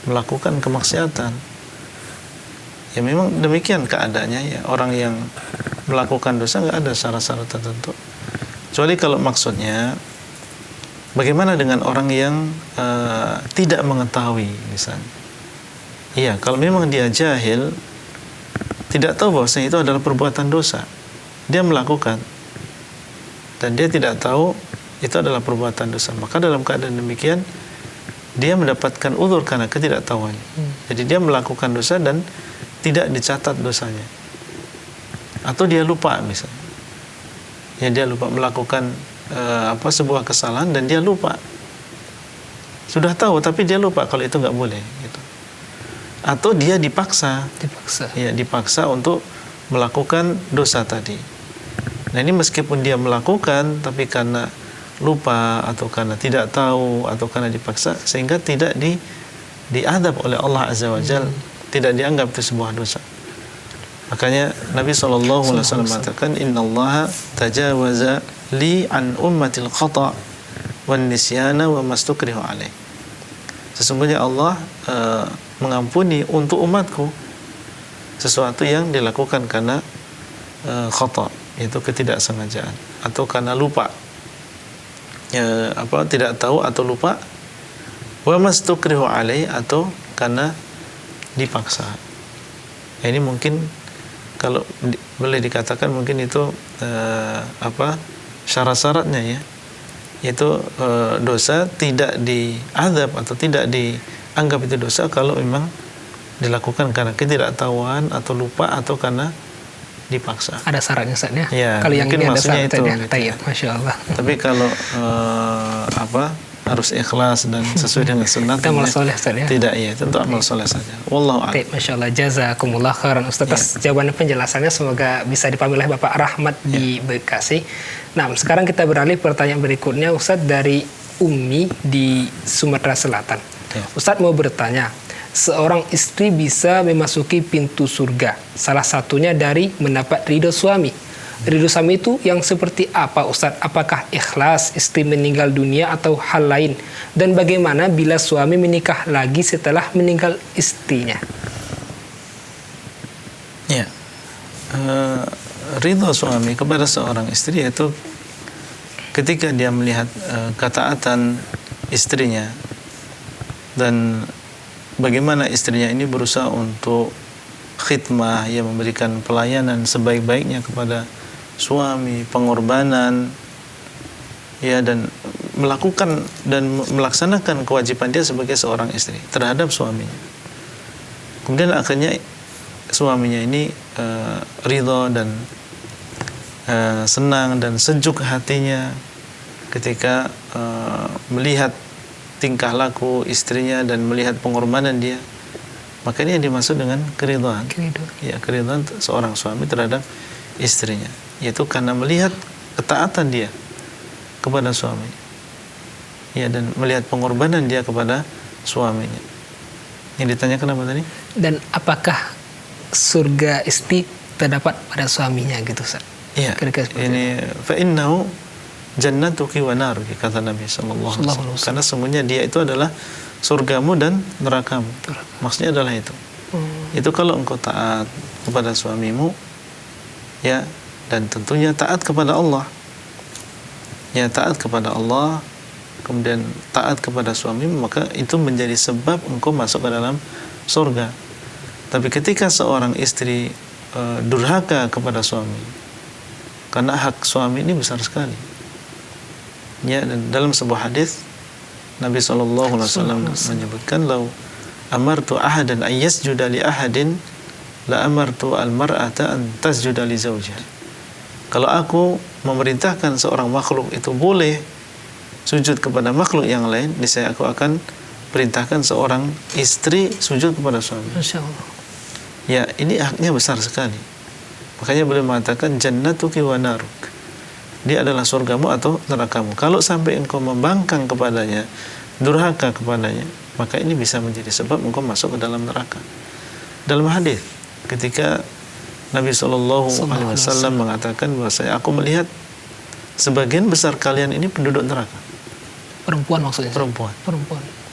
melakukan kemaksiatan. Ya memang demikian keadaannya ya. Orang yang melakukan dosa nggak ada syarat-syarat tertentu. Kecuali kalau maksudnya bagaimana dengan orang yang tidak mengetahui misalnya. Iya, kalau memang dia jahil, tidak tahu bahwasanya itu adalah perbuatan dosa, dia melakukan dan dia tidak tahu itu adalah perbuatan dosa, maka dalam keadaan demikian dia mendapatkan uzur karena ketidaktahuannya. Jadi dia melakukan dosa dan tidak dicatat dosanya, atau dia lupa misalnya. Ya, dia lupa melakukan sebuah kesalahan dan dia lupa. Sudah tahu tapi dia lupa kalau itu nggak boleh gitu. Atau dia dipaksa untuk melakukan dosa tadi. Nah, ini meskipun dia melakukan tapi karena lupa atau karena tidak tahu atau karena dipaksa sehingga tidak diadab oleh Allah Azza wa Jalla, tidak dianggap itu sebuah dosa. Makanya Nabi SAW mengatakan, innallaha tajawaza li an ummatil khata' wan nisyana wa mastukrihu alaih. Sesungguhnya Allah mengampuni untuk umatku sesuatu yang dilakukan karena khata', yaitu ketidaksengajaan atau karena lupa, tidak tahu atau lupa, wa mastukrihu alaih, atau karena dipaksa. Ini mungkin kalau boleh dikatakan mungkin itu syarat-syaratnya ya, yaitu dosa tidak diazab atau tidak dianggap itu dosa kalau memang dilakukan karena ketidaktahuan atau lupa atau karena dipaksa. Ada syaratnya Ustaz ya? Ya, kalau yang ini ada maksudnya syaratnya. itu. Gitu. Masya Allah. Tapi kalau harus ikhlas dan sesuai dengan sunnah, Kita amal soleh Ustaz ya? Tidak, ya, tentu amal soleh saja. Wallahu a'lam. Masya Allah, jazakumullah khairan Ustaz atas jawaban penjelasannya, semoga bisa dipahami oleh Bapak Rahmat di Bekasi. Nah, sekarang kita beralih pertanyaan berikutnya Ustaz dari Umi di Sumatera Selatan. Ustaz mau bertanya, seorang istri bisa memasuki pintu surga, salah satunya dari mendapat ridho suami. Ridho suami itu yang seperti apa Ustaz? Apakah ikhlas istri meninggal dunia atau hal lain? Dan bagaimana bila suami menikah lagi setelah meninggal istrinya? Ya, ridho suami kepada seorang istri yaitu ketika dia melihat ketaatan istrinya dan bagaimana istrinya ini berusaha untuk khidmah, ya, memberikan pelayanan sebaik-baiknya kepada suami, pengorbanan, ya, dan melakukan dan melaksanakan kewajiban dia sebagai seorang istri terhadap suaminya. Kemudian akhirnya suaminya ini ridho dan senang dan sejuk hatinya ketika melihat tingkah laku istrinya dan melihat pengorbanan dia, maka ini yang dimaksud dengan keridhaan. Ya, keridhaan seorang suami terhadap istrinya, yaitu karena melihat ketaatan dia kepada suaminya, ya, dan melihat pengorbanan dia kepada suaminya. Yang ditanyakan apa tadi? Dan apakah surga istri terdapat pada suaminya gitu Ustaz? Iya. Ini fa innahu jannatuki wa naruki, kata Nabi sallallahu alaihi wasallam. Karena sungguhnya dia itu adalah surgamu dan nerakamu. Maksudnya adalah itu. Itu kalau engkau taat kepada suamimu, ya, dan tentunya taat kepada Allah. Ya, taat kepada Allah, kemudian taat kepada suamimu, maka itu menjadi sebab engkau masuk ke dalam surga. Tapi ketika seorang istri durhaka kepada suami, karena hak suami ini besar sekali. Ya, dan dalam sebuah hadis Nabi SAW menyebutkan, "Lau amartu ahadan an yasjuda li ahadin la amartu al-mar'ata an tasjuda li zawjiha." Kalau aku memerintahkan seorang makhluk itu boleh sujud kepada makhluk yang lain, niscaya aku akan perintahkan seorang istri sujud kepada suami. Masya Allah. Ya, ini haknya besar sekali. Makanya beliau mengatakan jannatuki wa naruk. Dia adalah surgamu atau nerakamu. Kalau sampai engkau membangkang kepadanya, durhaka kepadanya, maka ini bisa menjadi sebab engkau masuk ke dalam neraka. Dalam hadis ketika Nabi SAW mengatakan bahwasanya aku melihat sebagian besar kalian ini penduduk neraka. Perempuan maksudnya? Perempuan.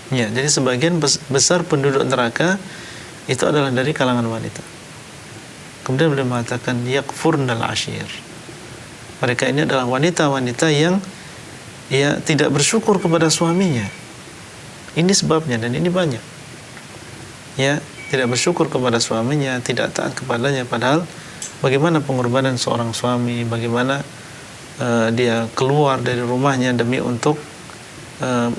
Ya, jadi sebagian besar penduduk neraka itu adalah dari kalangan wanita. Kemudian beliau mengatakan yakfurnal ashir. Mereka ini adalah wanita-wanita yang tidak bersyukur kepada suaminya. Ini sebabnya, dan ini banyak. Ya, tidak bersyukur kepada suaminya, tidak taat kepadanya, padahal bagaimana pengorbanan seorang suami, bagaimana dia keluar dari rumahnya demi untuk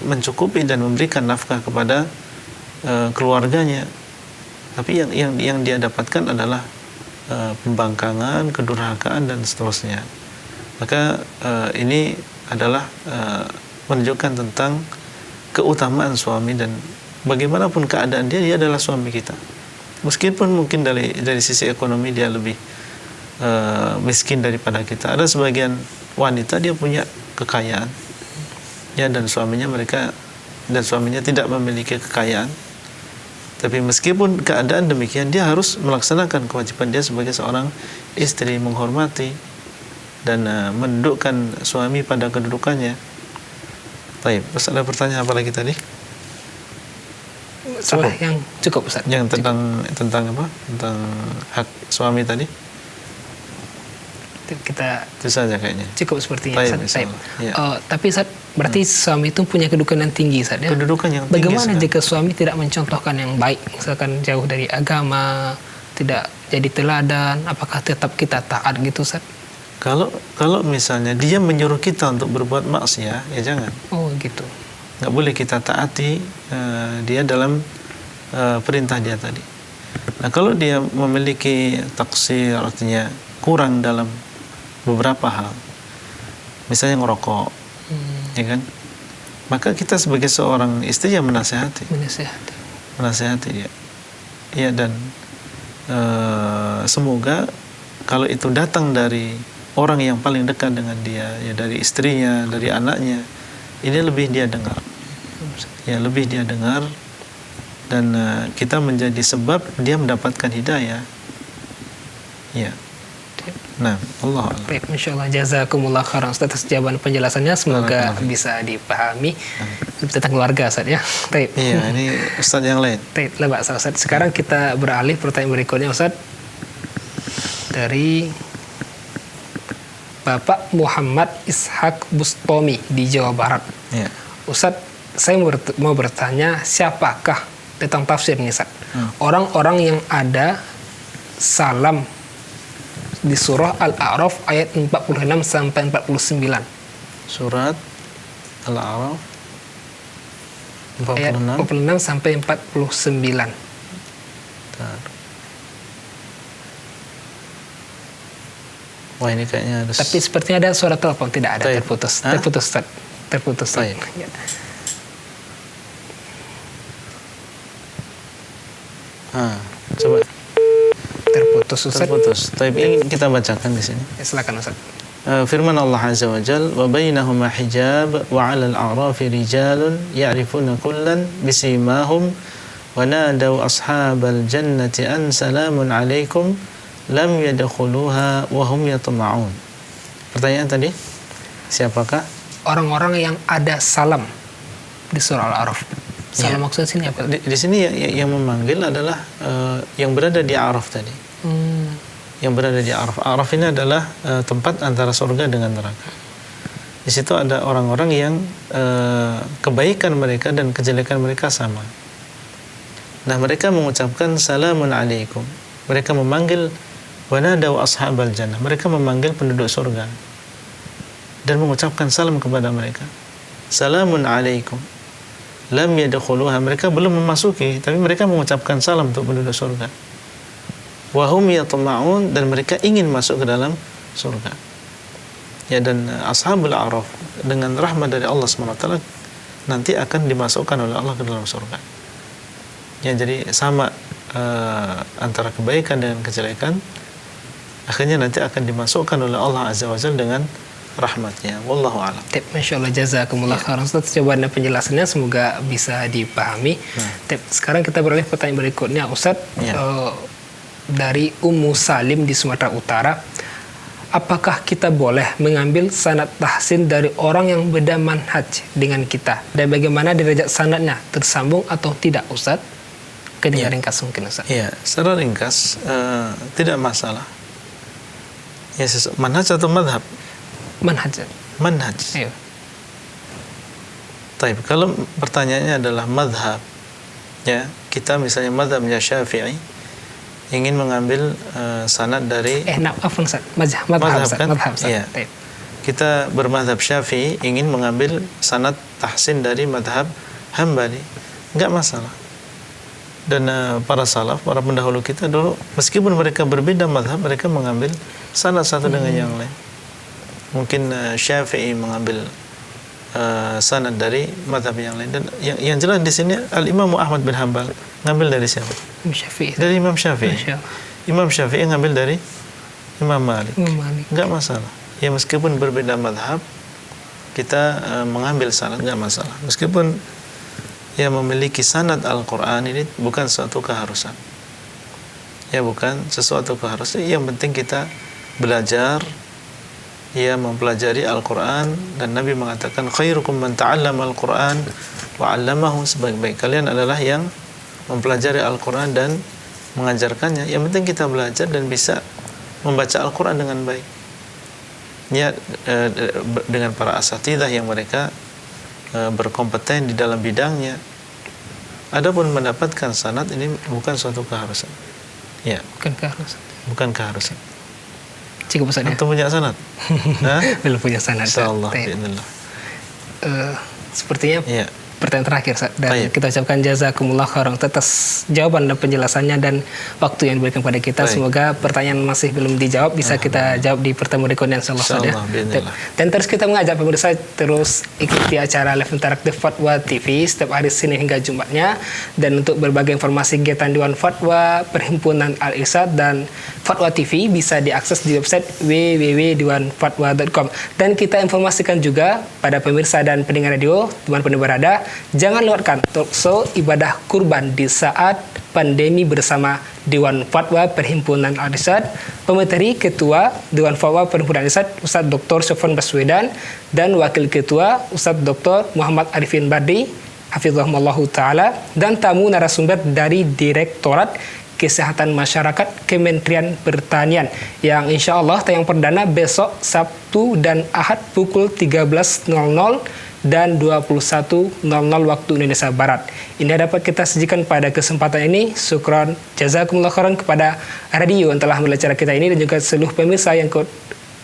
mencukupi dan memberikan nafkah kepada keluarganya. Tapi yang dia dapatkan adalah pembangkangan, kedurhakaan, dan seterusnya. Maka ini adalah menunjukkan tentang keutamaan suami, dan bagaimanapun keadaan dia adalah suami kita. Meskipun mungkin dari sisi ekonomi dia lebih miskin daripada kita. Ada sebagian wanita dia punya kekayaan, ya, dan suaminya tidak memiliki kekayaan. Tapi meskipun keadaan demikian, dia harus melaksanakan kewajiban dia sebagai seorang istri, menghormati, dan mendudukkan suami pada kedudukannya. Baik, Ustaz, ada pertanyaan apa lagi tadi? Soal yang cukup Ustaz. Yang tentang apa? Tentang hak suami tadi? Kita Itu saja kayaknya. cukup sepertinya Baik, Ustaz. Baik. ya. Tapi Ustaz, berarti suami itu punya kedudukan yang tinggi Ustaz ya. Kedudukan yang tinggi Bagaimana sekali. jika suami tidak mencontohkan yang baik, misalkan jauh dari agama, tidak jadi teladan, apakah tetap kita taat gitu Ustaz? Kalau misalnya dia menyuruh kita untuk berbuat maksiat, ya jangan. Oh gitu. Nggak boleh kita taati dia dalam perintah dia tadi. Nah, kalau dia memiliki taksir, artinya kurang dalam beberapa hal, misalnya ngerokok, ya kan, maka kita sebagai seorang istri yang menasehati dia, ya, dan semoga kalau itu datang dari orang yang paling dekat dengan dia, ya dari istrinya, dari anaknya, ini lebih dia dengar, ya lebih dia dengar, dan kita menjadi sebab dia mendapatkan hidayah, ya. Nah, Allah a'lam. Baik, Masya Allah, jazakumullah khairan Ustaz atas jawaban penjelasannya, semoga bisa dipahami tentang keluarga Ustaz ya. Baik. Iya, ini Ustaz yang lain. Baik, lah Ustaz. Sekarang kita beralih pertanyaan berikutnya Ustaz, dari Bapak Muhammad Ishak Bustomi di Jawa Barat. Ya. Ustaz, saya mau bertanya, siapakah tentang tafsir ini Ustaz? Orang-orang yang ada salam di surah Al-A'raf ayat 46 sampai 49. Surat Al-A'raf Ayat 46 sampai 49. Bentar. Wah, ini kayaknya harus. Tapi sepertinya ada suara telepon, tidak ada, Baik. terputus. Hah? Terputus Ustaz. Terputus Ustaz. Baik. Ya. Coba Terputus Ustaz. terputus. Tapi ini kita bacakan di sini. Ya, silakan Ustaz. Firman Allah Azza wa Jal, wa bainahuma hijab wa 'alal a'rafi rijalun ya'rifuna kullan bisimahum wa nadaw ashabal jannati an salamun 'alaikum lam yadkhuluha wa hum yatma'un. Pertanyaan tadi, siapakah? Orang-orang yang ada salam di surah Al-A'raf. Salam maksudnya sini apa? Di sini yang memanggil adalah yang berada di Araf tadi. Yang berada di Araf. Araf ini adalah tempat antara surga dengan neraka. Di situ ada orang-orang yang kebaikan mereka dan kejelekan mereka sama. Nah, mereka mengucapkan salamun alaikum. Mereka memanggil wanadaw ashabal jannah. Mereka memanggil penduduk surga dan mengucapkan salam kepada mereka. Salamun alaikum. Lam yadkhuluha. Mereka belum memasuki, tapi mereka mengucapkan salam untuk penduduk surga. Wahum yatma'un, dan mereka ingin masuk ke dalam surga. Ya, dan ashabul a'raf dengan rahmat dari Allah SWT nanti akan dimasukkan oleh Allah ke dalam surga. Ya, jadi sama antara kebaikan dengan kejelekan, akhirnya nanti akan dimasukkan oleh Allah Azza wa Jalla dengan rahmatnya. Wallahu a'lam. Masya Allah, jazakumullah khairan Ustaz, jawaban dan penjelasannya semoga bisa dipahami. Sekarang kita beralih pertanyaan berikutnya Ustaz. Dari Ummu Salim di Sumatera Utara, apakah kita boleh mengambil sanad tahsin dari orang yang beda manhaj dengan kita, dan bagaimana derajat sanadnya, tersambung atau tidak Ustaz? Dengan ringkas mungkin Ustaz. Iya, secara ringkas tidak masalah. Ya, manhaj atau madhab? Manhaj. Manhaj. Ayo. Taib, kalau pertanyaannya adalah madhab, ya, kita misalnya madhabnya Syafi'i ingin mengambil sanad dari Maaf Ustaz, madhab kan? Ustaz. Iya. Kita bermadhab Syafi'i ingin mengambil sanad tahsin dari madhab Hambali, enggak masalah. Dan para salaf, para pendahulu kita dulu, meskipun mereka berbeda madhab, mereka mengambil sanad satu dengan yang lain. Mungkin Syafi'i mengambil sanad dari madhab yang lain, dan yang jelas di sini Al-Imam Ahmad bin Hanbal ngambil dari siapa? Syafi'i. Dari Imam Syafi'i. Imam Syafi'i ngambil dari Imam Malik. Enggak masalah. Ya, meskipun berbeda madhab, kita mengambil sanad enggak masalah. Meskipun ya memiliki sanad Al-Quran ini bukan suatu keharusan. Ya, bukan sesuatu keharusan. Yang penting kita belajar, ia mempelajari Al-Quran, dan Nabi mengatakan khairukum man ta'allama Al-Quran wa 'allamahu, sebaik-baik kalian adalah yang mempelajari Al-Quran dan mengajarkannya. Yang penting kita belajar dan bisa membaca Al-Quran dengan baik. Ya, dengan para asatidzah yang mereka berkompeten di dalam bidangnya. Adapun mendapatkan sanad ini bukan suatu keharusan. Ya, Bukan keharusan. bukan keharusan. Cukup Ustaz ya. Antum punya sanad? Hah? Belum punya sanad. Insyaallah, Baik. biidznillah. Sepertinya Iya. pertanyaan terakhir Ustaz. Dan Baik. kita ucapkan jazakumullah khairan atas jawaban dan penjelasannya dan waktu yang diberikan pada kita. Baik. Semoga pertanyaan masih belum dijawab bisa kita jawab di pertemuan berikutnya insyaallah Ustaz ya. Insyaallah, biidznillah. Dan terus kita mengajak pemirsa terus ikuti acara live interaktif Fatwa TV setiap hari Senin hingga Jumatnya, dan untuk berbagai informasi kegiatan Dewan Fatwa Perhimpunan Al-Irsyad dan Fatwa TV bisa diakses di website www.dewanfatwa.com. Dan kita informasikan juga pada pemirsa dan pendengar radio dimanapun berada, jangan lewatkan talkshow ibadah kurban di saat pandemi bersama Dewan Fatwa Perhimpunan Al-Irsyad. Pemateri Ketua Dewan Fatwa Perhimpunan Al-Irsyad Ustaz Dr. Sofwan Baswedan dan Wakil Ketua Ustaz Dr. Muhammad Arifin Bardi hafizahumullahu taala, dan tamu narasumber dari Direktorat Kesehatan Masyarakat Kementerian Pertanian yang insya Allah tayang perdana besok Sabtu dan Ahad pukul 13.00 dan 21.00 waktu Indonesia Barat. Ini dapat kita sajikan pada kesempatan ini. Syukran jazakumullah khairan kepada radio yang telah melihat acara kita ini dan juga seluruh pemirsa yang ikut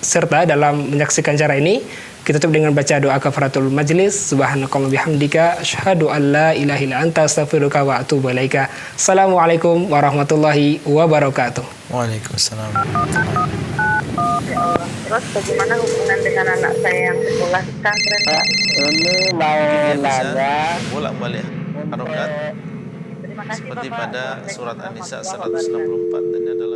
serta dalam menyaksikan acara ini. Kita tutup dengan baca doa kafaratul majlis. Subhanakallah bihamdika asyhadu an la ilaha illa anta astaghfiruka wa atubu ilaika. Assalamualaikum warahmatullahi wabarakatuh. Waalaikumsalam. Ya Allah. Terus bagaimana hubungan dengan anak saya yang sekolah di pesantren? Pak? Ini mau nanya Bolak-balik harokat Terima kasih seperti Bapak. pada surat Waalaikumsalam An-Nisa warahmatullahi wabarakatuh. 164, dan ini adalah